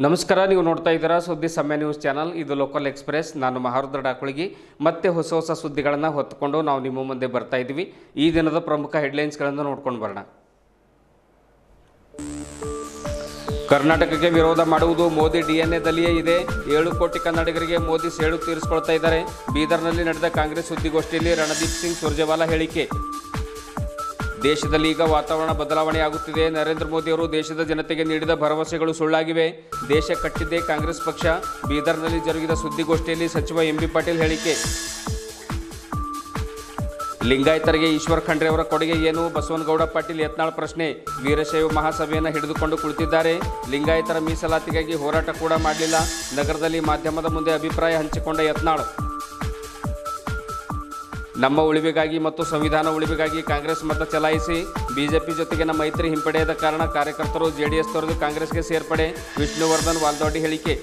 ನಮಸ್ಕಾರ, ನೀವು ನೋಡ್ತಾ ಇದ್ದೀರಾ ಸುದ್ದಿ ಸಮಯ ನ್ಯೂಸ್ ಚಾನಲ್. ಇದು ಲೋಕಲ್ ಎಕ್ಸ್ಪ್ರೆಸ್. ನಾನು ಮಹಾರುದ್ರ ಡಾಕುಳಗಿ. ಮತ್ತೆ ಹೊಸ ಸುದ್ದಿಗಳನ್ನು ಹೊತ್ತುಕೊಂಡು ನಾವು ನಿಮ್ಮ ಮುಂದೆ ಬರ್ತಾ ಇದ್ದೀವಿ. ಈ ದಿನದ ಪ್ರಮುಖ ಹೆಡ್ಲೈನ್ಸ್ಗಳನ್ನು ನೋಡ್ಕೊಂಡು ಬರೋಣ. ಕರ್ನಾಟಕಕ್ಕೆ ವಿರೋಧ ಮಾಡುವುದು ಮೋದಿ ಡಿಎನ್ಎದಲ್ಲಿಯೇ ಇದೆ. 7 ಕೋಟಿ ಕನ್ನಡಿಗರಿಗೆ ಮೋದಿ ಸೇಡು ತೀರಿಸಿಕೊಳ್ತಾ ಇದ್ದಾರೆ. ಬೀದರ್ನಲ್ಲಿ ನಡೆದ ಕಾಂಗ್ರೆಸ್ ಸುದ್ದಿಗೋಷ್ಠಿಯಲ್ಲಿ ರಣದೀಪ್ ಸಿಂಗ್ ಸುರ್ಜೇವಾಲಾ ಹೇಳಿಕೆ. ದೇಶದಲ್ಲಿ ಈಗ ವಾತಾವರಣ ಬದಲಾವಣೆಯಾಗುತ್ತಿದೆ. ನರೇಂದ್ರ ಮೋದಿ ಅವರು ದೇಶದ ಜನತೆಗೆ ನೀಡಿದ ಭರವಸೆಗಳು ಸುಳ್ಳಾಗಿವೆ. ದೇಶ ಕಟ್ಟಿದ್ದೇ ಕಾಂಗ್ರೆಸ್ ಪಕ್ಷ. ಬೀದರ್ನಲ್ಲಿ ಜರುಗಿದ ಸುದ್ದಿಗೋಷ್ಠಿಯಲ್ಲಿ ಸಚಿವ ಎಂಬಿ ಪಾಟೀಲ್ ಹೇಳಿಕೆ. ಲಿಂಗಾಯತರಿಗೆ ಈಶ್ವರ್ ಖಂಡ್ರೆ ಅವರ ಕೊಡುಗೆ ಏನು? ಬಸವನಗೌಡ ಪಾಟೀಲ್ ಯತ್ನಾಳ್ ಪ್ರಶ್ನೆ. ವೀರಶೈವ ಮಹಾಸಭೆಯನ್ನು ಹಿಡಿದುಕೊಂಡು ಕುಳಿತಿದ್ದಾರೆ. ಲಿಂಗಾಯತರ ಮೀಸಲಾತಿಗಾಗಿ ಹೋರಾಟ ಕೂಡ ಮಾಡಲಿಲ್ಲ. ನಗರದಲ್ಲಿ ಮಾಧ್ಯಮದ ಮುಂದೆ ಅಭಿಪ್ರಾಯ ಹಂಚಿಕೊಂಡ ಯತ್ನಾಳ್. ನಮ್ಮ ಉಳಿವಿಗಾಗಿ ಮತ್ತು ಸಂವಿಧಾನ ಉಳಿವಿಗಾಗಿ ಕಾಂಗ್ರೆಸ್ ಮತ ಚಲಾಯಿಸಿ. ಬಿಜೆಪಿ ಜೊತೆಗಿನ ಮೈತ್ರಿ ಹಿಂಪಡೆಯದ ಕಾರಣ ಕಾರ್ಯಕರ್ತರು ಜೆಡಿಎಸ್ ತೊರೆದು ಕಾಂಗ್ರೆಸ್ಗೆ ಸೇರ್ಪಡೆ. ವಿಷ್ಣುವರ್ಧನ್ ವಾಲ್ದೋಡಿ ಹೇಳಿಕೆ.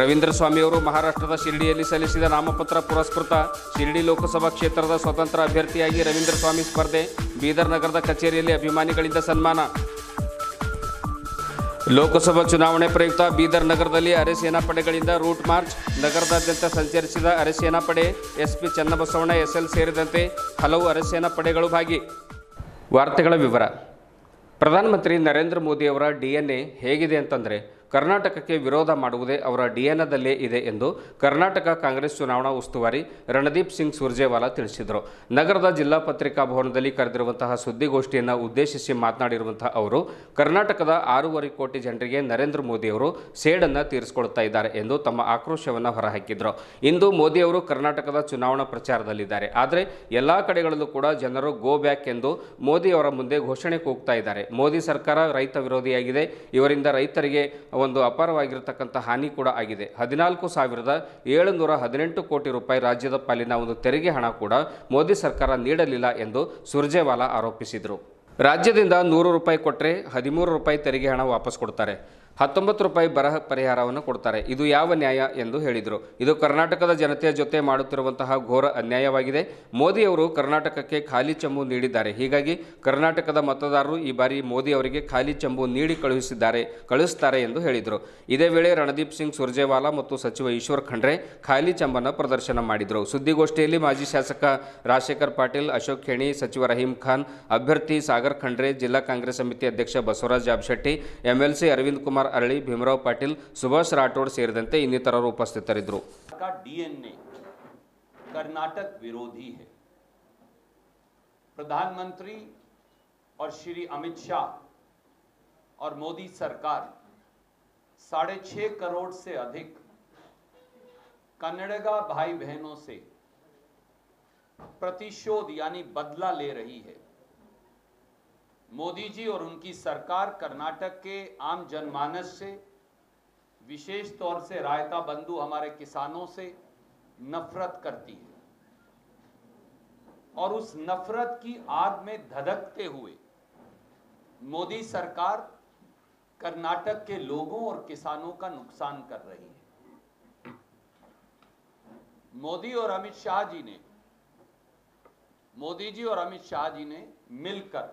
ರವೀಂದ್ರ ಸ್ವಾಮಿಯವರು ಮಹಾರಾಷ್ಟ್ರದ ಶಿರ್ಡಿಯಲ್ಲಿ ಸಲ್ಲಿಸಿದ ನಾಮಪತ್ರ ಪುರಸ್ಕೃತ. ಶಿರ್ಡಿ ಲೋಕಸಭಾ ಕ್ಷೇತ್ರದ ಸ್ವತಂತ್ರ ಅಭ್ಯರ್ಥಿಯಾಗಿ ರವೀಂದ್ರ ಸ್ವಾಮಿ ಸ್ಪರ್ಧೆ. ಬೀದರ್ ನಗರದ ಕಚೇರಿಯಲ್ಲಿ ಅಭಿಮಾನಿಗಳಿಂದ ಸನ್ಮಾನ. ಲೋಕಸಭಾ ಚುನಾವಣೆ ಪ್ರಯುಕ್ತ ಬೀದರ್ ನಗರದಲ್ಲಿ ಅರೆ ಸೇನಾಪಡೆಗಳಿಂದ ರೂಟ್ ಮಾರ್ಚ್. ನಗರದಾದ್ಯಂತ ಸಂಚರಿಸಿದ ಅರೆ ಸೇನಾಪಡೆ. ಎಸ್ಪಿ ಚನ್ನಬಸವಣ್ಣ ಎಸ್ಎಲ್ ಸೇರಿದಂತೆ ಹಲವು ಅರೆ ಸೇನಾಪಡೆಗಳು ಭಾಗಿ. ವಾರ್ತೆಗಳ ವಿವರ. ಪ್ರಧಾನಮಂತ್ರಿ ನರೇಂದ್ರ ಮೋದಿಯವರ ಡಿಎನ್ಎ ಹೇಗಿದೆ ಅಂತಂದರೆ, ಕರ್ನಾಟಕಕ್ಕೆ ವಿರೋಧ ಮಾಡುವುದೇ ಅವರ ಡಿಎನ್ಎದಲ್ಲೇ ಇದೆ ಎಂದು ಕರ್ನಾಟಕ ಕಾಂಗ್ರೆಸ್ ಚುನಾವಣಾ ಉಸ್ತುವಾರಿ ರಣದೀಪ್ ಸಿಂಗ್ ಸುರ್ಜೇವಾಲಾ ತಿಳಿಸಿದರು. ನಗರದ ಜಿಲ್ಲಾ ಪತ್ರಿಕಾ ಭವನದಲ್ಲಿ ಕರೆದಿರುವಂತಹ ಸುದ್ದಿಗೋಷ್ಠಿಯನ್ನು ಉದ್ದೇಶಿಸಿ ಮಾತನಾಡಿರುವಂತಹ ಅವರು, ಕರ್ನಾಟಕದ 6.5 ಕೋಟಿ ಜನರಿಗೆ ನರೇಂದ್ರ ಮೋದಿಯವರು ಸೇಡನ್ನು ತೀರಿಸಿಕೊಳ್ತಾ ಇದ್ದಾರೆ ಎಂದು ತಮ್ಮ ಆಕ್ರೋಶವನ್ನು ಹೊರಹಾಕಿದರು. ಇಂದು ಮೋದಿಯವರು ಕರ್ನಾಟಕದ ಚುನಾವಣಾ ಪ್ರಚಾರದಲ್ಲಿದ್ದಾರೆ. ಆದರೆ ಎಲ್ಲ ಕಡೆಗಳಲ್ಲೂ ಕೂಡ ಜನರು ಗೋ ಬ್ಯಾಕ್ ಎಂದು ಮೋದಿಯವರ ಮುಂದೆ ಘೋಷಣೆ ಕೂಗ್ತಾ ಇದ್ದಾರೆ. ಮೋದಿ ಸರ್ಕಾರ ರೈತ ವಿರೋಧಿಯಾಗಿದೆ. ಇವರಿಂದ ರೈತರಿಗೆ ಒಂದು ಅಪಾರವಾಗಿರತಕ್ಕಂಥ ಹಾನಿ ಕೂಡ ಆಗಿದೆ. 14,718 ಕೋಟಿ ರೂಪಾಯಿ ರಾಜ್ಯದ ಪಾಲಿನ ಒಂದು ತೆರಿಗೆ ಹಣ ಕೂಡ ಮೋದಿ ಸರ್ಕಾರ ನೀಡಲಿಲ್ಲ ಎಂದು ಸುರ್ಜೇವಾಲಾ ಆರೋಪಿಸಿದರು. ರಾಜ್ಯದಿಂದ 100 ರೂಪಾಯಿ ಕೊಟ್ಟರೆ 13 ರೂಪಾಯಿ ತೆರಿಗೆ ಹಣ ವಾಪಸ್ ಕೊಡ್ತಾರೆ. 19 ರೂಪಾಯಿ ಬರ ಪರಿಹಾರವನ್ನು ಕೊಡ್ತಾರೆ. ಇದು ಯಾವ ನ್ಯಾಯ ಎಂದು ಹೇಳಿದರು. ಇದು ಕರ್ನಾಟಕದ ಜನತೆಯ ಜೊತೆ ಮಾಡುತ್ತಿರುವಂತಹ ಘೋರ ಅನ್ಯಾಯವಾಗಿದೆ. ಮೋದಿಯವರು ಕರ್ನಾಟಕಕ್ಕೆ ಖಾಲಿ ಚೆಂಬು ನೀಡಿದ್ದಾರೆ. ಹೀಗಾಗಿ ಕರ್ನಾಟಕದ ಮತದಾರರು ಈ ಬಾರಿ ಮೋದಿ ಅವರಿಗೆ ಖಾಲಿ ಚೆಂಬು ನೀಡಿ ಕಳುಹಿಸುತ್ತಾರೆ ಎಂದು ಹೇಳಿದರು. ಇದೇ ವೇಳೆ ರಣದೀಪ್ ಸಿಂಗ್ ಸುರ್ಜೇವಾಲಾ ಮತ್ತು ಸಚಿವ ಈಶ್ವರ್ ಖಂಡ್ರೆ ಖಾಲಿ ಚೆಂಬನ್ನು ಪ್ರದರ್ಶನ ಮಾಡಿದರು. ಸುದ್ದಿಗೋಷ್ಠಿಯಲ್ಲಿ ಮಾಜಿ ಶಾಸಕ ರಾಜಶೇಖರ್ ಪಾಟೀಲ್, ಅಶೋಕ್ ಖೇಣಿ, ಸಚಿವ ರಹೀಂ ಖಾನ್, ಅಭ್ಯರ್ಥಿ ಸಾಗರ್ ಖಂಡ್ರೆ, ಜಿಲ್ಲಾ ಕಾಂಗ್ರೆಸ್ ಸಮಿತಿ ಅಧ್ಯಕ್ಷ ಬಸವರಾಜ್ ಜಾಬಶೆಟ್ಟಿ, ಎಂಎಲ್ಸಿ ಅರವಿಂದ್ ಕುಮಾರ್ अरली, भीमराव पाटिल, सुभाष राठौड़ ಸೇರಿದಂತೆ ಇನ್ನಿತರರು ಉಪಸ್ಥಿತರಿದ್ದರು. डीएनए कर्नाटक विरोधी है. प्रधानमंत्री और श्री अमित शाह और मोदी सरकार 6.5 करोड़ से अधिक कन्नड़गा भाई बहनों से प्रतिशोध यानी बदला ले रही है. मोदी जी और उनकी सरकार कर्नाटक के आम जनमानस से, विशेष तौर से रायता बंधु हमारे किसानों से नफरत करती है और उस नफरत की आग में धधकते हुए मोदी सरकार कर्नाटक के लोगों और किसानों का नुकसान कर रही है. मोदी और अमित शाह जी ने मिलकर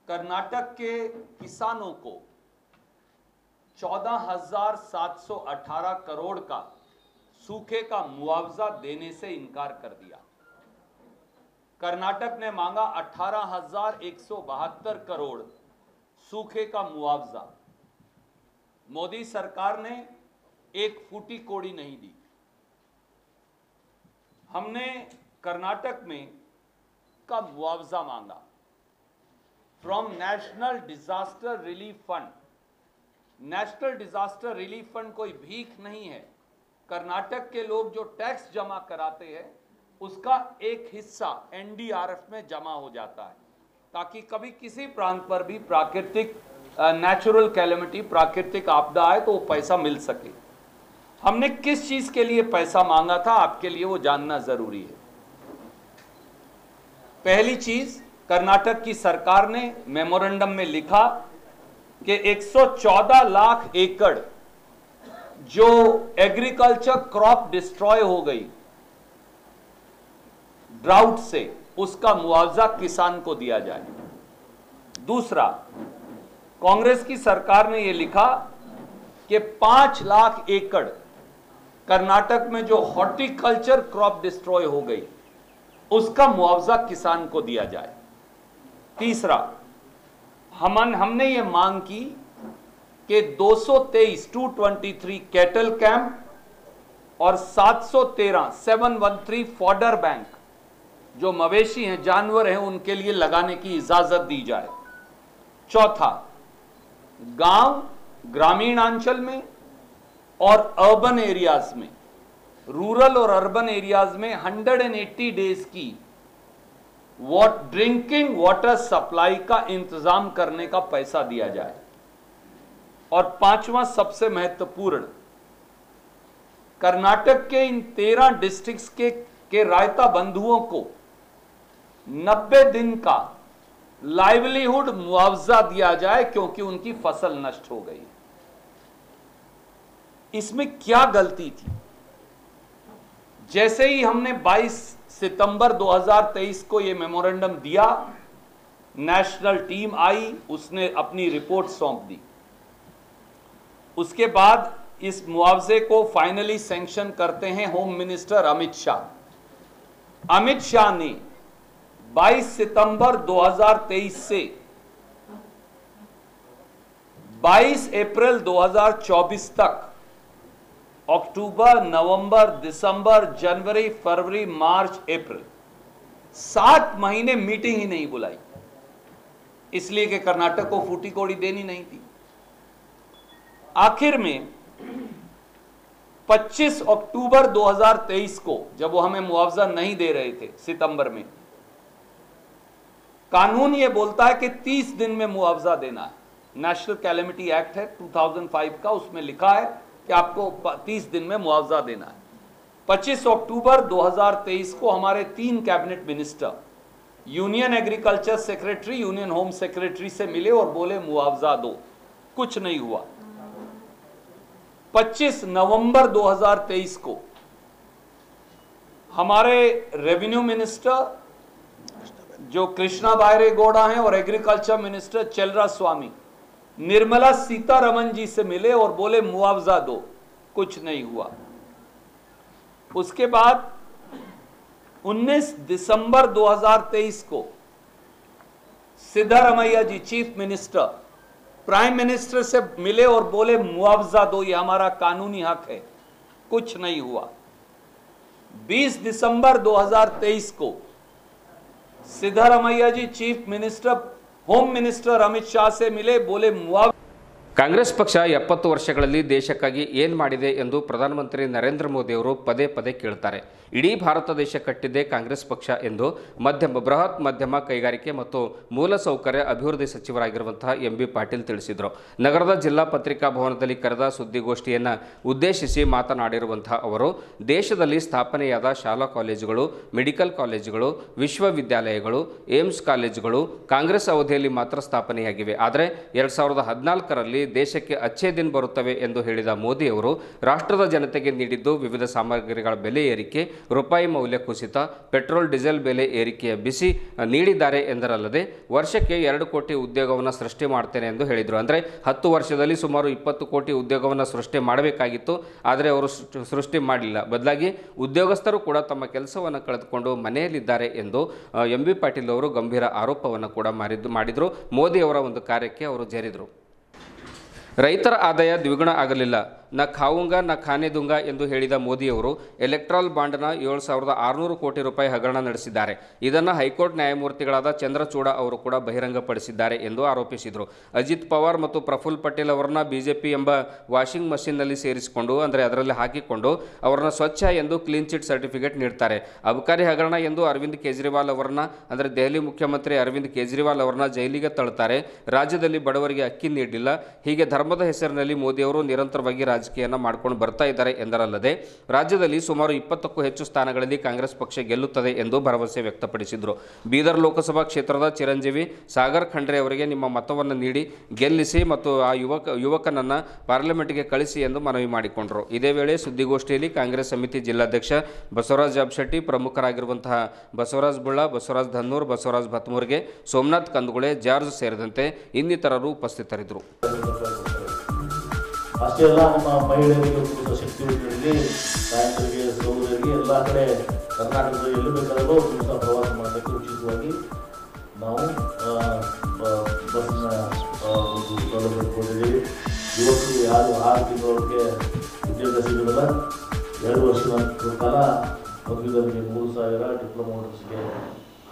कर्नाटक के किसानों को 14,718 करोड़ का सूखे का मुआवजा देने से इनकार कर दिया. कर्नाटक ने मांगा 18,172 करोड़ सूखे का मुआवजा. मोदी सरकार ने एक फूटी कोड़ी नहीं दी. हमने कर्नाटक में का मुआवजा मांगा from national disaster relief fund. National disaster relief fund कोई भीख नहीं है. कर्नाटक के लोग जो टैक्स जमा कराते हैं उसका एक हिस्सा एनडीआरएफ में जमा हो जाता है ताकि कभी किसी प्रांत पर भी प्राकृतिक नेचुरल कैलेमिटी, प्राकृतिक आपदा आए तो वो पैसा मिल सके. हमने किस चीज के लिए पैसा मांगा था आपके लिए वो जानना जरूरी है. पहली चीज, कर्नाटक की सरकार ने मेमोरेंडम में लिखा कि 114 लाख एकड़ जो एग्रीकल्चर क्रॉप डिस्ट्रॉय हो गई ड्राउट से, उसका मुआवजा किसान को दिया जाए. दूसरा, कांग्रेस की सरकार ने यह लिखा कि 5 लाख एकड़ कर्नाटक में जो हॉर्टिकल्चर क्रॉप डिस्ट्रॉय हो गई उसका मुआवजा किसान को दिया जाए। तीसरा, हमने ये मांग की कि 223 कैटल कैंप और 713 फॉडर बैंक जो मवेशी हैं, जानवर हैं, उनके लिए लगाने की इजाजत दी जाए। चौथा, गांव ग्रामीणांचल में और अर्बन एरियाज में, रूरल और अर्बन एरियाज में 180 डेज की ड्रिंकिंग वाटर सप्लाई का इंतजाम करने का पैसा दिया जाए। और पांचवा, सबसे महत्वपूर्ण, कर्नाटक के इन 13 डिस्ट्रिक्ट्स के रायता बंधुओं को 90 दिन का लाइवलीहुड मुआवजा दिया जाए क्योंकि उनकी फसल नष्ट हो गई। इसमें क्या गलती थी? जैसे ही हमने 22 सितंबर 2023 को यह मेमोरेंडम दिया, नेशनल टीम आई, उसने अपनी रिपोर्ट सौंप दी। उसके बाद इस मुआवजे को फाइनली सैंक्शन करते हैं होम मिनिस्टर अमित शाह। अमित शाह ने 22 सितंबर 2023 से 22 अप्रैल 2024 तक अक्टूबर, नवंबर, दिसंबर, जनवरी, फरवरी, मार्च, अप्रैल 7 महीने मीटिंग ही नहीं बुलाई, इसलिए कि कर्नाटक को फूटी कौड़ी देनी नहीं थी। आखिर में 25 अक्टूबर 2023 को, जब वो हमें मुआवजा नहीं दे रहे थे सितंबर में, कानून ये बोलता है कि 30 दिन में मुआवजा देना है। नेशनल कैलेमिटी एक्ट है 2005 का, उसमें लिखा है कि आपको 30 दिन में मुआवजा देना है। 25 अक्टूबर 2023 को हमारे 3 cabinet minister union agriculture secretary, union home secretary से मिले और बोले मुआवजा दो, कुछ नहीं हुआ। 25 नवंबर 2023 को हमारे रेवेन्यू मिनिस्टर जो कृष्णा बायरे गौड़ा हैं और एग्रीकल्चर मिनिस्टर चलरा स्वामी निर्मला सीतारमन जी से मिले और बोले मुआवजा दो, कुछ नहीं हुआ। उसके बाद 19 दिसंबर 2023 को Siddaramaiah ji chief minister prime minister से मिले और बोले मुआवजा दो, ये हमारा कानूनी हक है, कुछ नहीं हुआ। 20 दिसंबर 2023 को Siddaramaiah ji chief minister home minister Amit Shah से मिले, बोले मुआवजा। ಕಾಂಗ್ರೆಸ್ ಪಕ್ಷ 70 ವರ್ಷಗಳಲ್ಲಿ ದೇಶಕ್ಕಾಗಿ ಏನು ಮಾಡಿದೆ ಎಂದು ಪ್ರಧಾನಮಂತ್ರಿ ನರೇಂದ್ರ ಮೋದಿ ಅವರು ಪದೇ ಪದೇ ಕೇಳ್ತಾರೆ. ಇಡೀ ಭಾರತ ದೇಶ ಕಟ್ಟಿದ್ದೇ ಕಾಂಗ್ರೆಸ್ ಪಕ್ಷ ಎಂದು ಬೃಹತ್ ಮಧ್ಯಮ ಕೈಗಾರಿಕೆ ಮತ್ತು ಮೂಲಸೌಕರ್ಯ ಅಭಿವೃದ್ಧಿ ಸಚಿವರಾಗಿರುವಂತಹ ಎಂಬಿ ಪಾಟೀಲ್ ತಿಳಿಸಿದರು. ನಗರದ ಜಿಲ್ಲಾ ಪತ್ರಿಕಾ ಭವನದಲ್ಲಿ ಕರೆದ ಸುದ್ದಿಗೋಷ್ಠಿಯನ್ನು ಉದ್ದೇಶಿಸಿ ಮಾತನಾಡಿರುವಂತಹ ಅವರು ದೇಶದಲ್ಲಿ ಸ್ಥಾಪನೆಯಾದ ಶಾಲಾ ಕಾಲೇಜುಗಳು, ಮೆಡಿಕಲ್ ಕಾಲೇಜುಗಳು, ವಿಶ್ವವಿದ್ಯಾಲಯಗಳು, ಏಮ್ಸ್ ಕಾಲೇಜುಗಳು ಕಾಂಗ್ರೆಸ್ ಅವಧಿಯಲ್ಲಿ ಮಾತ್ರ ಸ್ಥಾಪನೆಯಾಗಿವೆ. ಆದರೆ 2014ರಲ್ಲಿ ದೇಶಕ್ಕೆ ಅಚ್ಚೇ ದಿನ ಬರುತ್ತವೆ ಎಂದು ಹೇಳಿದ ಮೋದಿ ಅವರು ರಾಷ್ಟ್ರದ ಜನತೆಗೆ ನೀಡಿದ್ದು ವಿವಿಧ ಸಾಮಗ್ರಿಗಳ ಬೆಲೆ ಏರಿಕೆ, ರೂಪಾಯಿ ಮೌಲ್ಯ ಕುಸಿತ, ಪೆಟ್ರೋಲ್ ಡೀಸೆಲ್ ಬೆಲೆ ಏರಿಕೆಯ ಬಿಸಿ ನೀಡಿದ್ದಾರೆ ಎಂದರಲ್ಲದೆ ವರ್ಷಕ್ಕೆ 2 ಕೋಟಿ ಉದ್ಯೋಗವನ್ನು ಸೃಷ್ಟಿ ಮಾಡ್ತೇನೆ ಎಂದು ಹೇಳಿದರು. ಅಂದರೆ 10 ವರ್ಷದಲ್ಲಿ ಸುಮಾರು 20 ಕೋಟಿ ಉದ್ಯೋಗವನ್ನು ಸೃಷ್ಟಿ ಮಾಡಬೇಕಾಗಿತ್ತು, ಆದರೆ ಅವರು ಸೃಷ್ಟಿ ಮಾಡಲಿಲ್ಲ. ಬದಲಾಗಿ ಉದ್ಯೋಗಸ್ಥರು ಕೂಡ ತಮ್ಮ ಕೆಲಸವನ್ನು ಕಳೆದುಕೊಂಡು ಮನೆಯಲ್ಲಿದ್ದಾರೆ ಎಂದು ಎಂಬಿ ಪಾಟೀಲ್ ಅವರು ಗಂಭೀರ ಆರೋಪವನ್ನು ಕೂಡ ಮಾಡಿದರು. ಮೋದಿ ಅವರ ಒಂದು ಕಾರ್ಯಕ್ಕೆ ಅವರು ಜೇರಿದರು. ರೈತರ ಆದಾಯ ದ್ವಿಗುಣ ಆಗಲಿಲ್ಲ, ನ ಖಾವುಂಗ ನ ಖಾನೆ ದುಂಗ ಎಂದು ಹೇಳಿದ ಮೋದಿಯವರು ಎಲೆಕ್ಟ್ರಾಲ್ ಬಾಂಡ್ನ 7,600 ಕೋಟಿ ರೂಪಾಯಿ ಹಗರಣ ನಡೆಸಿದ್ದಾರೆ. ಇದನ್ನು ಹೈಕೋರ್ಟ್ ನ್ಯಾಯಮೂರ್ತಿಗಳಾದ ಚಂದ್ರಚೂಡ ಅವರು ಕೂಡ ಬಹಿರಂಗಪಡಿಸಿದ್ದಾರೆ ಎಂದು ಆರೋಪಿಸಿದರು. ಅಜಿತ್ ಪವಾರ್ ಮತ್ತು ಪ್ರಫುಲ್ ಪಟೇಲ್ ಅವರನ್ನ ಬಿಜೆಪಿ ಎಂಬ ವಾಷಿಂಗ್ ಮಷಿನ್ನಲ್ಲಿ ಸೇರಿಸಿಕೊಂಡು, ಅಂದರೆ ಅದರಲ್ಲಿ ಹಾಕಿಕೊಂಡು ಅವರನ್ನ ಸ್ವಚ್ಛ ಎಂದು ಕ್ಲೀನ್ ಚಿಟ್ ಸರ್ಟಿಫಿಕೇಟ್ ನೀಡ್ತಾರೆ. ಅಬಕಾರಿ ಹಗರಣ ಎಂದು ಅರವಿಂದ್ ಕೇಜ್ರಿವಾಲ್ ಅವರನ್ನ, ಅಂದರೆ ದೆಹಲಿ ಮುಖ್ಯಮಂತ್ರಿ ಅರವಿಂದ್ ಕೇಜ್ರಿವಾಲ್ ಅವರನ್ನ ಜೈಲಿಗೆ ತಳ್ಳುತ್ತಾರೆ. ರಾಜ್ಯದಲ್ಲಿ ಬಡವರಿಗೆ ಅಕ್ಕಿ ನೀಡಲಿಲ್ಲ. ಹೀಗೆ ಧರ್ಮದ ಹೆಸರಿನಲ್ಲಿ ಮೋದಿಯವರು ನಿರಂತರವಾಗಿ ರಾಜ್ಯ ರಾಜಕೀಯನ ಮಾಡ್ಕೊಂಡು ಬರ್ತಾ ಇದ್ದಾರೆ ಎಂದರಲ್ಲದೆ ರಾಜ್ಯದಲ್ಲಿ ಸುಮಾರು 20ಕ್ಕೂ ಹೆಚ್ಚು ಸ್ಥಾನಗಳಲ್ಲಿ ಕಾಂಗ್ರೆಸ್ ಪಕ್ಷ ಗೆಲ್ಲುತ್ತದೆ ಎಂದು ಭರವಸೆ ವ್ಯಕ್ತಪಡಿಸಿದರು. ಬೀದರ್ ಲೋಕಸಭಾ ಕ್ಷೇತ್ರದ ಚಿರಂಜೀವಿ ಸಾಗರ್ ಖಂಡ್ರೆ ಅವರಿಗೆ ನಿಮ್ಮ ಮತವನ್ನು ನೀಡಿ ಗೆಲ್ಲಿಸಿ ಮತ್ತು ಆ ಯುವಕನನ್ನು ಪಾರ್ಲಿಮೆಂಟ್ಗೆ ಕಳಿಸಿ ಎಂದು ಮನವಿ ಮಾಡಿಕೊಂಡರು. ಇದೇ ವೇಳೆ ಸುದ್ದಿಗೋಷ್ಠಿಯಲ್ಲಿ ಕಾಂಗ್ರೆಸ್ ಸಮಿತಿ ಜಿಲ್ಲಾಧ್ಯಕ್ಷ ಬಸವರಾಜ್ ಜಾಬಶೆಟ್ಟಿ, ಪ್ರಮುಖರಾಗಿರುವಂತಹ ಬಸವರಾಜ್ ಬುಳ್ಳ, ಬಸವರಾಜ್ ಧನ್ನೂರ್, ಬಸವರಾಜ್ ಭತ್ಮೂರ್ಗೆ, ಸೋಮನಾಥ್ ಕಂದುಗುಳೆ, ಜಾರ್ಜ್ ಸೇರಿದಂತೆ ಇನ್ನಿತರರು ಉಪಸ್ಥಿತರಿದ್ದರು. ಅಷ್ಟೇ ಅಲ್ಲ, ನಮ್ಮ ಮಹಿಳೆಯರಿಗೆ ಶಕ್ತಿಯುತರಿಗೆ, ನಾಯಕರಿಗೆ, ಸಹೋದರಿಗೆ ಎಲ್ಲ ಕಡೆ ಕರ್ನಾಟಕದ ಎಲ್ಲಿ ಬೇಕಾದರೂ ಪ್ರವಾಸ ಮಾಡೋಕ್ಕೆ ಉಚಿತವಾಗಿ ನಾವು ಬಸ್ನ ಒಂದು ಸೌಲಭ್ಯ ಕೊಟ್ಟಿದ್ದೀವಿ. ಯುವಕರು ಯಾರು 6 ತಿಂಗಳವರೆಗೆ ಉದ್ಯೋಗ ಸಿಗೋದಿಲ್ಲ, 2 ವರ್ಷದ ಕಾಲ ಪದವೀಧರಿಗೆ 3,000, ಡಿಪ್ಲೊಮಾ ಹೋಲ್ಡರ್ಸ್ಗೆ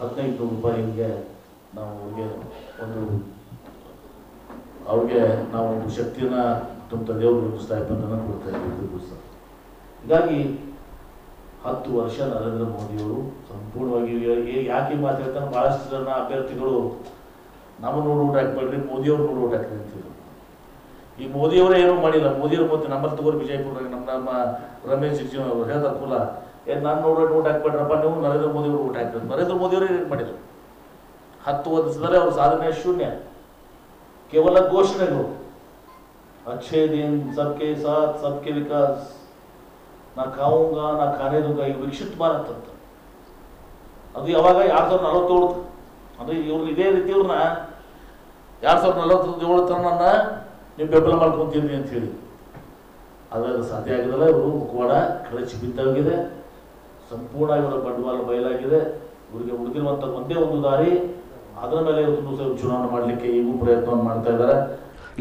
1,500 ರೂಪಾಯಿ ಹಿಂಗೆ ನಾವು ಅವ್ರಿಗೆ ನಾವು ಶಕ್ತಿಯನ್ನು ತುಂಬ ದೇವರು ಸ್ಥಾಪನೆಯನ್ನು ಕೊಡ್ತಾ ಇದ್ದೀವಿ. ಹೀಗಾಗಿ 10 ವರ್ಷ ನರೇಂದ್ರ ಮೋದಿಯವರು ಸಂಪೂರ್ಣವಾಗಿ ಯಾಕೆ ಮಾತಾಡ್ತಾರೆ, ಭಾಳಷ್ಟು ಜನ ಅಭ್ಯರ್ಥಿಗಳು ನಮ್ಮ ನೋಡಿ ಊಟ ಹಾಕ್ಬೇಡ್ರಿ, ಮೋದಿಯವ್ರು ನೋಡಿ ಊಟ ಹಾಕ್ರಿ ಅಂತಿದ್ರು. ಈ ಮೋದಿಯವರೇ ಏನೂ ಮಾಡಿಲ್ಲ. ಮೋದಿಯವ್ರು ಮತ್ತೆ ನಂಬರ್ ತಗೋರು ವಿಜಯಪುರ ನಮ್ಮ ರಮೇಶ್ ಜಿಗಜಿಣಗಿ ಅವರು ಹೇಳ್ತಾರೆ ಕುಲ ನಾನು ನೋಡಿ ಊಟ ಹಾಕ್ಬೇಡ್ರಪ್ಪ, ನೀವು ನರೇಂದ್ರ ಮೋದಿಯವರು ಊಟ ಹಾಕ್ತಾರೆ. ನರೇಂದ್ರ ಮೋದಿಯವರು ಏನು ಮಾಡಿದರು? 10 ವರ್ಷದಲ್ಲಿ ಅವ್ರ ಸಾಧನೆ ಶೂನ್ಯ, ಕೇವಲ ಘೋಷಣೆಗಳು. अच्छे दिन, सबके साथ, सबके विकास, ನಾ ಖಾऊंगा ನಾ ಖಾನೆ दूंगा, ಈ ವಿಕಸಿತ ಭಾರತ ಅಂತ. ಅದು ಯಾವಾಗ 2047 ಅಂದರೆ ಇವ್ರು ಇದೇ ರೀತಿ ಇವ್ರನ್ನ 2047 ತನಕ ನೀವು ಬೆಂಬಲ ಮಾಡ್ಕೊಂತೀರಿ ಅಂತ ಹೇಳಿ ಅದು ಸಾಧ್ಯ ಆಗಿರಲ್ಲ. ಇವರು ಮುಖವಾಡ ಕಳಚಿ ಬಿದ್ದೋಗಿದೆ, ಸಂಪೂರ್ಣ ಇವರ ಬಂಡವಾಳ ಬಯಲಾಗಿದೆ. ಇವರಿಗೆ ಉಳಿದಿರುವಂಥ ಒಂದೇ ಒಂದು ದಾರಿ, ಅದರ ಮೇಲೆ ಇವತ್ತು ಚುನಾವಣೆ ಮಾಡಲಿಕ್ಕೆ ಈಗೂ ಪ್ರಯತ್ನವನ್ನು ಮಾಡ್ತಾ ಇದ್ದಾರೆ.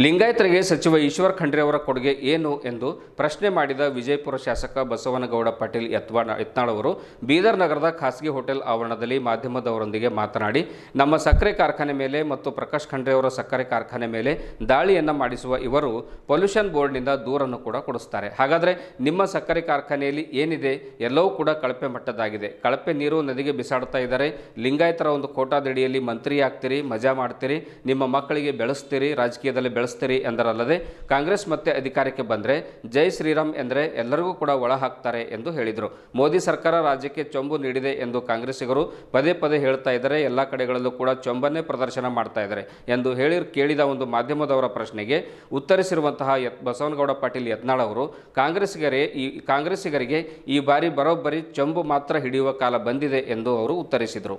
ಲಿಂಗಾಯತರಿಗೆ ಸಚಿವ ಈಶ್ವರ್ ಖಂಡ್ರೆ ಅವರ ಕೊಡುಗೆ ಏನು ಎಂದು ಪ್ರಶ್ನೆ ಮಾಡಿದ ವಿಜಯಪುರ ಶಾಸಕ ಬಸವನಗೌಡ ಪಾಟೀಲ್ ಯತ್ನಾಳ್ ಅವರು ಬೀದರ್ ನಗರದ ಖಾಸಗಿ ಹೋಟೆಲ್ ಆವರಣದಲ್ಲಿ ಮಾಧ್ಯಮದವರೊಂದಿಗೆ ಮಾತನಾಡಿ, ನಮ್ಮ ಸಕ್ಕರೆ ಕಾರ್ಖಾನೆ ಮೇಲೆ ಮತ್ತು ಪ್ರಕಾಶ್ ಖಂಡ್ರೆ ಅವರ ಸಕ್ಕರೆ ಕಾರ್ಖಾನೆ ಮೇಲೆ ದಾಳಿಯನ್ನು ಮಾಡಿಸುವ ಇವರು ಪೊಲ್ಯೂಷನ್ ಬೋರ್ಡ್ನಿಂದ ದೂರನ್ನು ಕೂಡ ಕೊಡಿಸ್ತಾರೆ. ಹಾಗಾದರೆ ನಿಮ್ಮ ಸಕ್ಕರೆ ಕಾರ್ಖಾನೆಯಲ್ಲಿ ಏನಿದೆ? ಎಲ್ಲವೂ ಕೂಡ ಕಳಪೆ ಮಟ್ಟದಾಗಿದೆ. ಕಳಪೆ ನೀರು ನದಿಗೆ ಬಿಸಾಡ್ತಾ ಇದ್ದಾರೆ. ಲಿಂಗಾಯತರ ಒಂದು ಕೋಟಾದಡಿಯಲ್ಲಿ ಮಂತ್ರಿ ಆಗ್ತೀರಿ, ಮಜಾ ಮಾಡ್ತೀರಿ, ನಿಮ್ಮ ಮಕ್ಕಳಿಗೆ ಬೆಳೆಸ್ತೀರಿ, ರಾಜಕೀಯದಲ್ಲಿ ಬೆಳೆಸ್ತೀರಿ ಎಂದರಲ್ಲದೆ ಕಾಂಗ್ರೆಸ್ ಮತ್ತೆ ಅಧಿಕಾರಕ್ಕೆ ಬಂದರೆ ಜೈ ಶ್ರೀರಾಮ್ ಎಂದರೆ ಎಲ್ಲರಿಗೂ ಕೂಡ ಒಳ ಹಾಕ್ತಾರೆ ಎಂದು ಹೇಳಿದರು. ಮೋದಿ ಸರ್ಕಾರ ರಾಜ್ಯಕ್ಕೆ ಚೊಂಬು ನೀಡಿದೆ ಎಂದು ಕಾಂಗ್ರೆಸ್ಸಿಗರು ಪದೇ ಪದೇ ಹೇಳ್ತಾ ಇದ್ದಾರೆ. ಎಲ್ಲ ಕಡೆಗಳಲ್ಲೂ ಕೂಡ ಚೊಂಬನ್ನೇ ಪ್ರದರ್ಶನ ಮಾಡ್ತಾ ಇದ್ದಾರೆ ಎಂದು ಕೇಳಿದ ಒಂದು ಮಾಧ್ಯಮದವರ ಪ್ರಶ್ನೆಗೆ ಉತ್ತರಿಸಿರುವಂತಹ ಬಸವನಗೌಡ ಪಾಟೀಲ್ ಯತ್ನಾಳ್ ಅವರು ಕಾಂಗ್ರೆಸ್ಸಿಗರಿಗೆ ಈ ಬಾರಿ ಬರೋಬ್ಬರಿ ಚೊಂಬು ಮಾತ್ರ ಹಿಡಿಯುವ ಕಾಲ ಬಂದಿದೆ ಎಂದು ಅವರು ಉತ್ತರಿಸಿದರು.